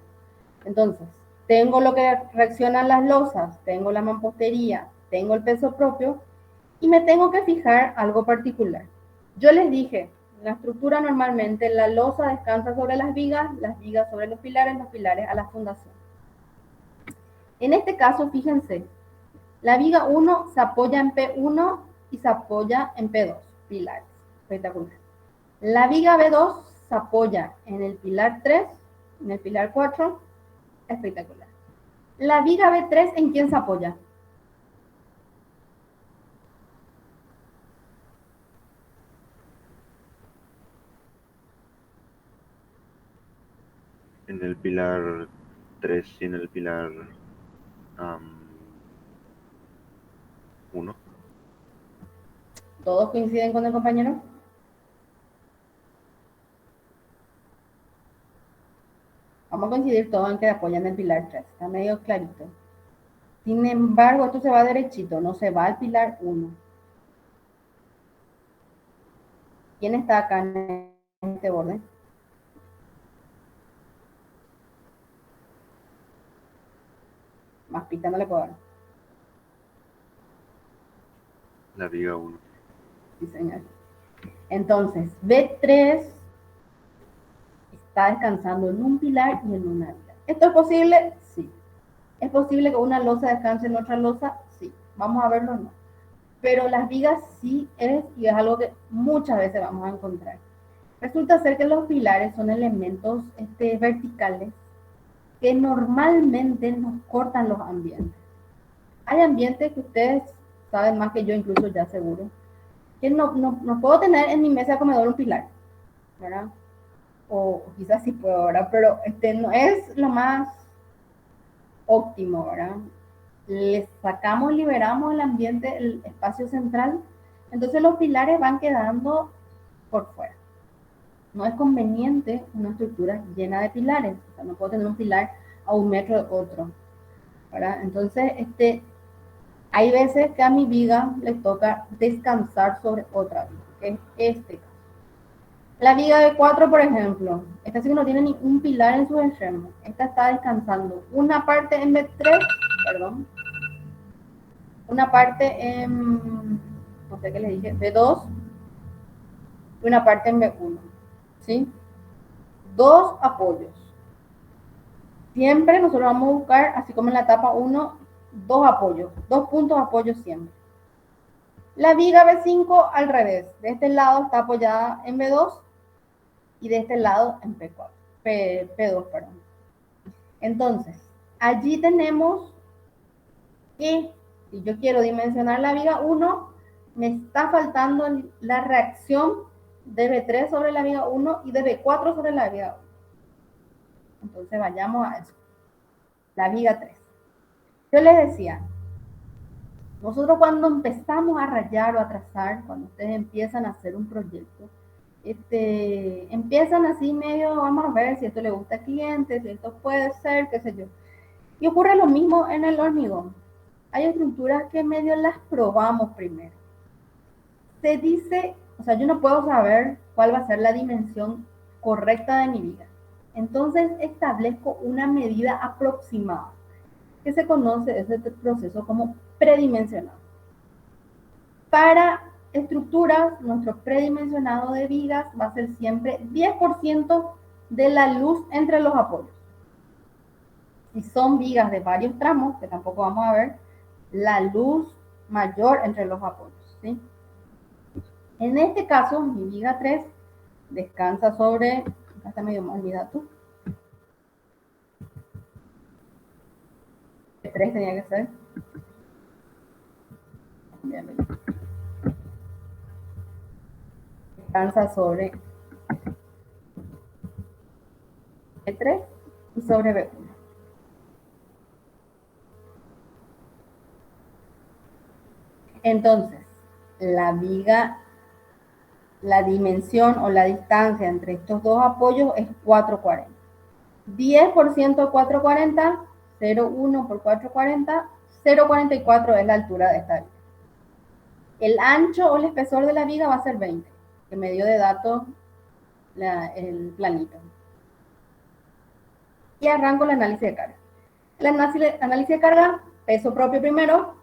Entonces, tengo lo que reaccionan las losas, tengo la mampostería, tengo el peso propio y me tengo que fijar algo particular. Yo les dije, en la estructura normalmente la losa descansa sobre las vigas sobre los pilares a la fundación. En este caso, fíjense, la viga 1 se apoya en P1 y se apoya en P2, pilares. Espectacular. La viga B2 se apoya en el pilar 3, en el pilar 4, espectacular. La viga B3, ¿en quién se apoya? En el pilar 3 y en el pilar 1. ¿Todos coinciden con el compañero? Vamos a coincidir todos en que apoyan el pilar 3, está medio clarito. Sin embargo, esto se va derechito, no se va al pilar 1. ¿Quién está acá en este borde? Más pista no le puedo dar. La viga 1. Sí, señor. Entonces, B3 está descansando en un pilar y en una viga. ¿Esto es posible? Sí. ¿Es posible que una losa descanse en otra losa? Sí. Vamos a verlo, no. Pero las vigas sí es, y es algo que muchas veces vamos a encontrar. Resulta ser que los pilares son elementos verticales que normalmente nos cortan los ambientes. Hay ambientes que ustedes saben más que yo, incluso ya seguro, que no puedo tener en mi mesa de comedor un pilar, ¿verdad? O quizás sí puedo, ¿verdad? Pero no es lo más óptimo, ¿verdad? Le sacamos, liberamos el ambiente, el espacio central, entonces los pilares van quedando por fuera. No es conveniente una estructura llena de pilares, o sea, no puedo tener un pilar a 1 metro de otro, ¿verdad? Entonces, hay veces que a mi viga le toca descansar sobre otra viga, que es este caso. La viga de 4, por ejemplo, esta sí que no tiene ni un pilar en sus extremos. Esta está descansando una parte en B3, perdón, una parte en, no sé qué le dije, B2 y una parte en B1, ¿sí? 2 apoyos. Siempre nosotros vamos a buscar, así como en la etapa 1, 2 apoyos, 2 puntos de apoyo siempre. La viga B5 al revés, de este lado está apoyada en B2 y de este lado en P4, P2, perdón. Entonces, allí tenemos que, si yo quiero dimensionar la viga 1, me está faltando la reacción de B3 sobre la viga 1 y de B4 sobre la viga 1. Entonces, vayamos a eso. La viga 3. Yo les decía, nosotros cuando empezamos a rayar o a trazar, cuando ustedes empiezan a hacer un proyecto, empiezan así medio, vamos a ver si esto le gusta al cliente, si esto puede ser, qué sé yo. Y ocurre lo mismo en el hormigón. Hay estructuras que medio las probamos primero. Se dice, o sea, yo no puedo saber cuál va a ser la dimensión correcta de mi viga. Entonces establezco una medida aproximada, que se conoce ese proceso como predimensionado. Para estructuras, nuestro predimensionado de vigas va a ser siempre 10% de la luz entre los apoyos. Si son vigas de varios tramos, que tampoco vamos a ver, la luz mayor entre los apoyos, ¿sí? En este caso, mi viga 3 descansa sobre, acá está medio mal mi dato, 3 tenía que ser. Bien. Descansa sobre B3 y sobre B1. Entonces, la viga, la dimensión o la distancia entre estos dos apoyos es 440. 10% de 440 0,1 por 4,40, 0,44 es la altura de esta viga. El ancho o el espesor de la viga va a ser 20, que me dio de datos el planito. Y arranco el análisis de carga. El análisis de carga, peso propio primero.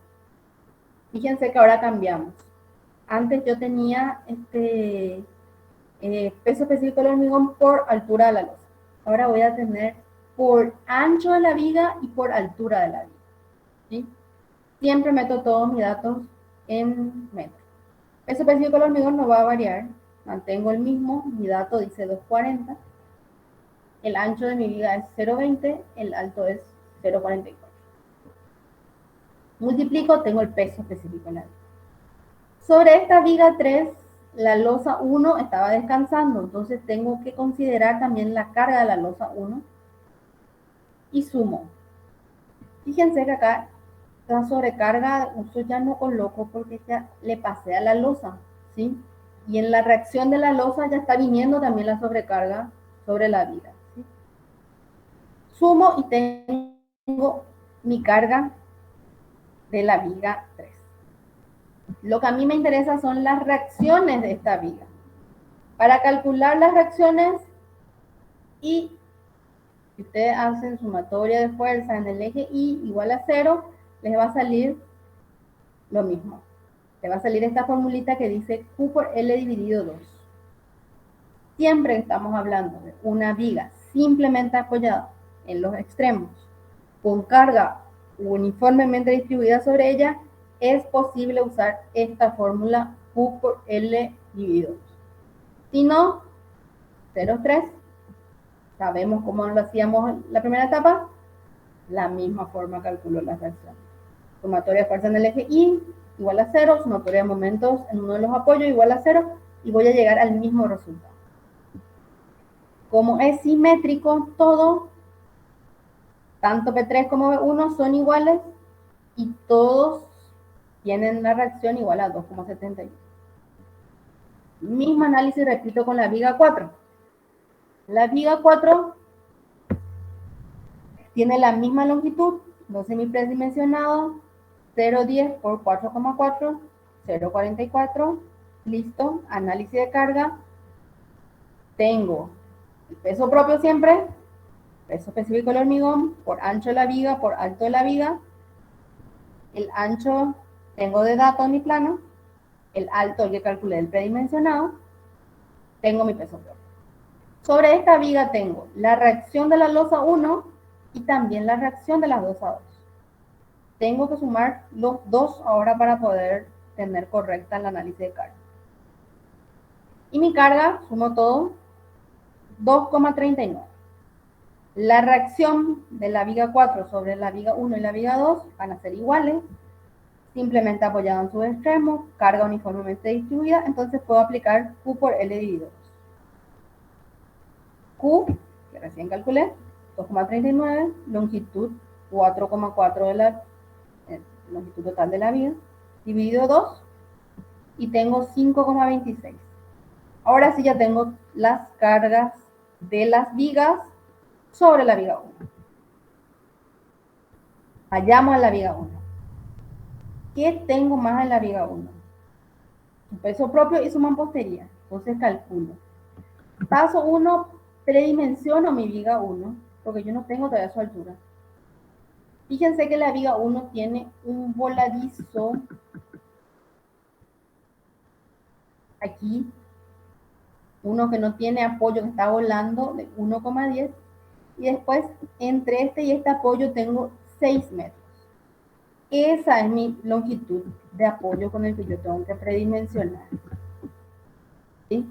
Fíjense que ahora cambiamos. Antes yo tenía peso específico del hormigón por altura de la losa. Ahora voy a tener por ancho de la viga y por altura de la viga. ¿Sí? Siempre meto todos mis datos en metros. Peso específico del hormigón no va a variar. Mantengo el mismo. Mi dato dice 240. El ancho de mi viga es 0,20. El alto es 0,44. Multiplico, tengo el peso específico en la viga. Sobre esta viga 3, la losa 1 estaba descansando, entonces tengo que considerar también la carga de la losa 1 y sumo. Fíjense que acá la sobrecarga yo ya no coloco porque ya le pasé a la losa, ¿sí? Y en la reacción de la losa ya está viniendo también la sobrecarga sobre la viga, ¿sí? Sumo y tengo mi carga de la viga 3. Lo que a mí me interesa son las reacciones de esta viga. Para calcular las reacciones y si ustedes hacen sumatoria de fuerza en el eje Y igual a 0, les va a salir lo mismo. Les va a salir esta formulita que dice Q por L dividido 2. Siempre estamos hablando de una viga simplemente apoyada en los extremos, con carga uniformemente distribuida sobre ella, es posible usar esta fórmula Q por L dividido 2. Si no, 0,3. Sabemos cómo lo hacíamos en la primera etapa. La misma forma calculo la reacción. Sumatoria de fuerza en el eje Y igual a 0. Sumatoria de momentos en uno de los apoyos igual a 0. Y voy a llegar al mismo resultado. Como es simétrico todo, tanto P3 como P1 son iguales y todos tienen la reacción igual a 2,71. Mismo análisis repito con la viga 4. La viga 4 tiene la misma longitud, 2 semipredimensionados, 0,10 por 4,4, 0,44. Listo, análisis de carga. Tengo el peso propio siempre, peso específico del hormigón, por ancho de la viga, por alto de la viga. El ancho tengo de dato en mi plano, el alto el que calculé el predimensionado, tengo mi peso propio. Sobre esta viga tengo la reacción de la losa 1 y también la reacción de las losa 2. Tengo que sumar los dos ahora para poder tener correcta el análisis de carga. Y mi carga, sumo todo, 2,39. La reacción de la viga 4 sobre la viga 1 y la viga 2 van a ser iguales, simplemente apoyado en sus extremos, carga uniformemente distribuida, entonces puedo aplicar Q por L dividido 2. Q, que recién calculé, 2,39, longitud 4,4 de la longitud total de la viga, dividido 2, y tengo 5,26. Ahora sí ya tengo las cargas de las vigas sobre la viga 1. Vayamos a la viga 1. ¿Qué tengo más en la viga 1? Un peso propio y su mampostería. Entonces calculo. Paso 1, predimensiono mi viga 1, porque yo no tengo todavía su altura. Fíjense que la viga 1 tiene un voladizo aquí, uno que no tiene apoyo, que está volando de 1,10, y después entre este y este apoyo tengo 6 metros. Esa es mi longitud de apoyo con el que yo tengo que predimensionar. ¿Sí?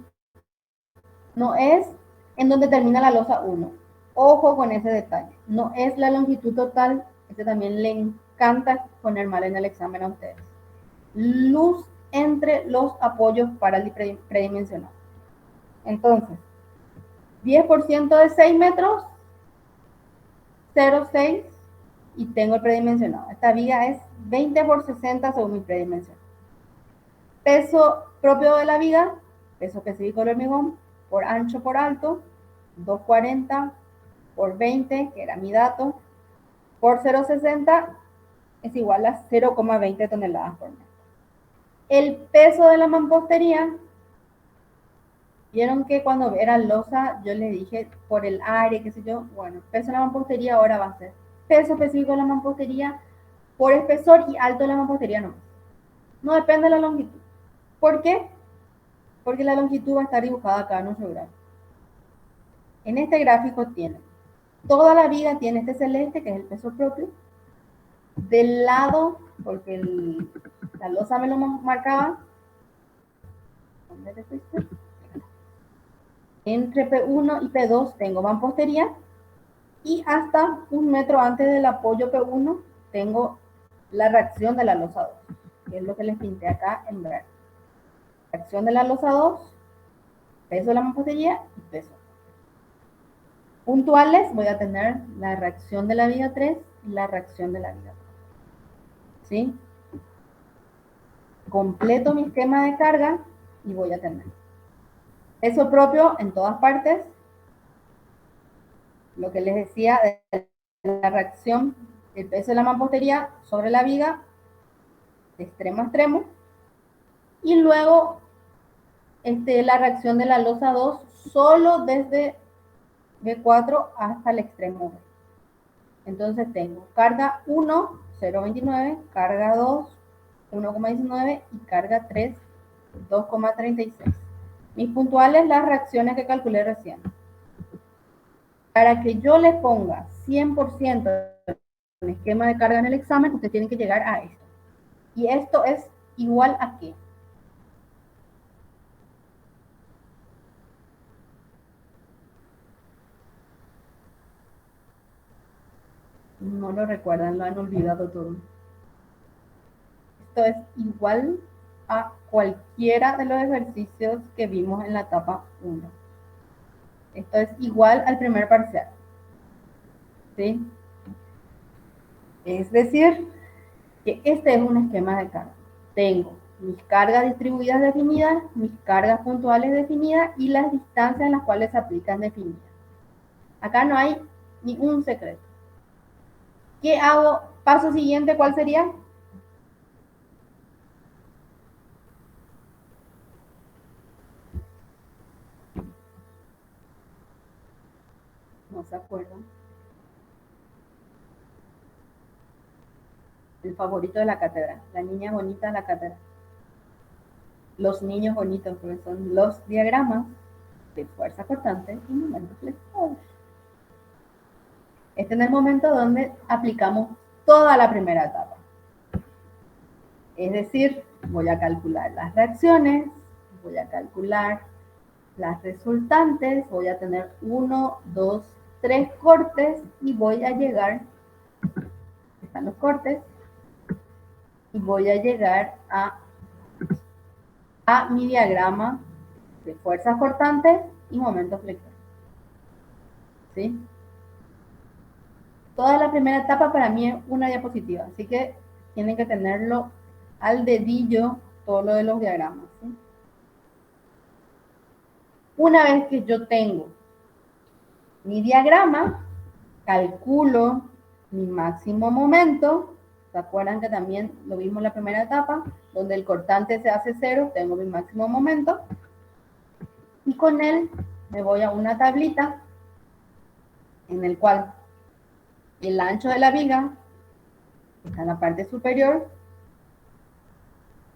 No es en donde termina la losa 1. Ojo con ese detalle. No es la longitud total. Este también le encanta poner mal en el examen a ustedes. Luz entre los apoyos para el predimensionado. Entonces, 10% de 6 metros, 0,6, y tengo el predimensionado. Esta viga es 20 por 60 según mi predimensión. Peso propio de la viga, peso específico del hormigón, por ancho por alto, 240 por 20, que era mi dato, por 0,60 es igual a 0,20 toneladas por metro. El peso de la mampostería, vieron que cuando era losa yo les dije por el área, qué sé yo, bueno, el peso de la mampostería ahora va a ser peso específico de la mampostería por espesor y alto de la mampostería nomás. No depende de la longitud. ¿Por qué? Porque la longitud va a estar dibujada acá en nuestro gráfico. En este gráfico tiene, toda la viga tiene este celeste, que es el peso propio. Del lado, porque la losa me lo marcaba, ¿dónde te fuiste? Entre P1 y P2 tengo mampostería, y hasta 1 metro antes del apoyo P1 tengo la reacción de la losa 2, que es lo que les pinté acá en verde. Reacción de la losa 2, peso de la mampostería y peso. Puntuales voy a tener la reacción de la viga 3 y la reacción de la viga 4. ¿Sí? Completo mi esquema de carga y voy a tener peso propio en todas partes. Lo que les decía de la reacción, el peso de la mampostería sobre la viga, de extremo a extremo. Y luego la reacción de la losa 2 solo desde B4 hasta el extremo B. Entonces tengo carga 1, 0,29, carga 2, 1,19 y carga 3, 2,36. Mis puntuales, las reacciones que calculé recién. Para que yo le ponga 100% el esquema de carga en el examen, usted tiene que llegar a esto. Y esto es igual a ¿qué? No lo recuerdan, lo han olvidado todo. Esto es igual a cualquiera de los ejercicios que vimos en la etapa 1. Esto es igual al primer parcial. ¿Sí? Es decir, que este es un esquema de carga. Tengo mis cargas distribuidas definidas, mis cargas puntuales definidas y las distancias en las cuales se aplican definidas. Acá no hay ningún secreto. ¿Qué hago? Paso siguiente, ¿cuál sería? No se acuerdan. El favorito de la cátedra, la niña bonita de la cátedra. Los niños bonitos, porque son los diagramas de fuerza cortante y momento flexible. Este es el momento donde aplicamos toda la primera etapa. Es decir, voy a calcular las reacciones, voy a calcular las resultantes, voy a tener 1, 2, 3 cortes y voy a llegar, están los cortes, y voy a llegar a mi diagrama de fuerzas cortantes y momentos flexibles. ¿Sí? Toda la primera etapa para mí es una diapositiva, así que tienen que tenerlo al dedillo todo lo de los diagramas. ¿Sí? Una vez que yo tengo mi diagrama, calculo mi máximo momento. ¿Se acuerdan que también lo vimos en la primera etapa? Donde el cortante se hace 0, tengo mi máximo momento. Y con él me voy a una tablita en el cual el ancho de la viga está en la parte superior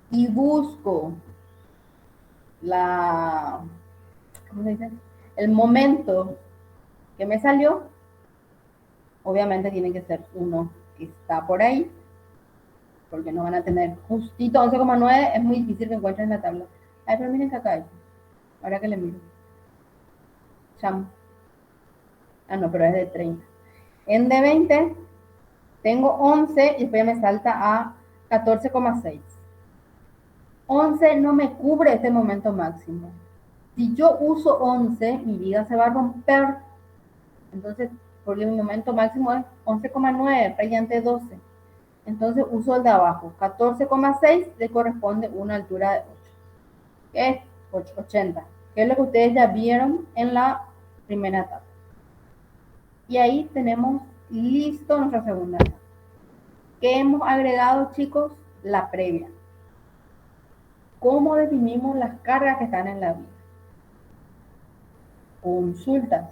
y busco ¿cómo se dice? El momento que me salió. Obviamente tiene que ser uno que está por ahí, porque no van a tener justito 11,9, es muy difícil que encuentren la tabla. Ay, pero miren que acá hay. Ahora que le miro. Cham. Ah, no, pero es de 30. En de 20 tengo 11 y después me salta a 14,6. 11 no me cubre este momento máximo. Si yo uso 11, mi viga se va a romper. Entonces, porque mi momento máximo es 11,9, rayante 12. Entonces uso el de abajo. 14,6 le corresponde una altura de 8. ¿Qué es? 80. Que es lo que ustedes ya vieron en la primera etapa. Y ahí tenemos listo nuestra segunda etapa. ¿Qué hemos agregado, chicos? La previa. ¿Cómo definimos las cargas que están en la viga? Consultas.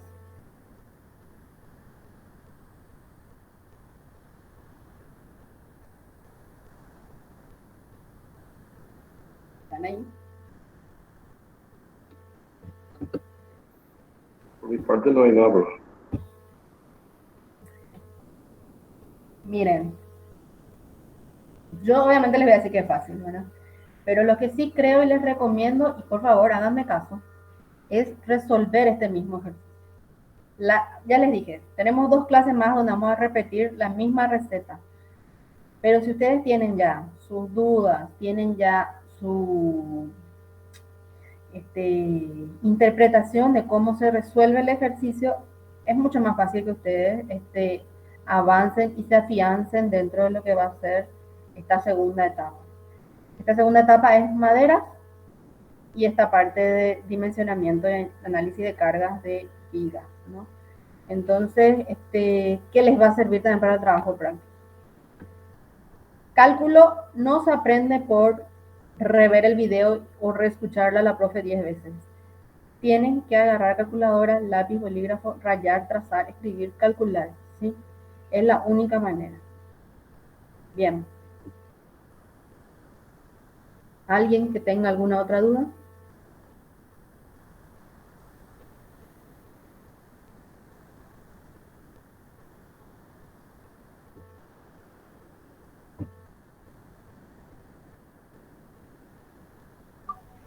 ¿Están ahí? Por mi parte no hay nada, profe. Miren, yo obviamente les voy a decir que es fácil, ¿verdad? Pero lo que sí creo y les recomiendo, y por favor háganme caso, es resolver este mismo ejercicio. Ya les dije, tenemos 2 clases más donde vamos a repetir la misma receta. Pero si ustedes tienen ya sus dudas, tienen ya su interpretación de cómo se resuelve el ejercicio, es mucho más fácil que ustedes avancen y se afiancen dentro de lo que va a ser esta segunda etapa. Esta segunda etapa es madera y esta parte de dimensionamiento y análisis de cargas de vigas, ¿no? Entonces, ¿qué les va a servir también para el trabajo práctico? Cálculo no se aprende por rever el video o reescucharla a la profe 10 veces. Tienen que agarrar calculadora, lápiz, bolígrafo, rayar, trazar, escribir, calcular, ¿sí? Es la única manera. Bien. ¿Alguien que tenga alguna otra duda?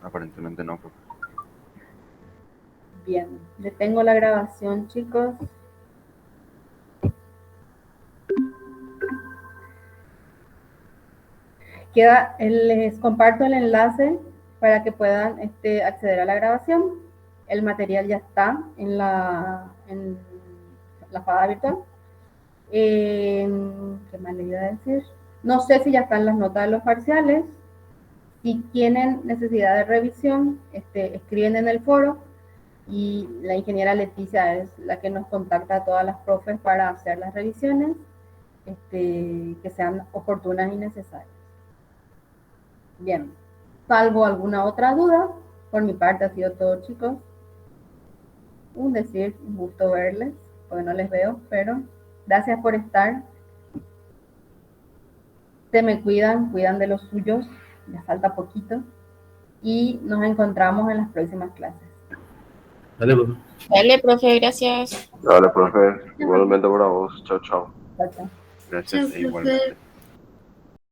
Aparentemente no, profe. Bien, detengo la grabación, chicos. Les comparto el enlace para que puedan acceder a la grabación. El material ya está en la fada virtual. ¿Qué más le iba a decir? No sé si ya están las notas de los parciales. Si tienen necesidad de revisión, escriben en el foro y la ingeniera Leticia es la que nos contacta a todas las profes para hacer las revisiones que sean oportunas y necesarias. Bien, salvo alguna otra duda, por mi parte ha sido todo, chicos. Un gusto verles, porque no les veo, pero gracias por estar. Se me cuidan de los suyos, les falta poquito. Y nos encontramos en las próximas clases. Dale, profe. Dale, profe, gracias. Dale, profe. Igualmente para vos. Chao, chao. Chao, chao. Gracias Chao, e igualmente. profe.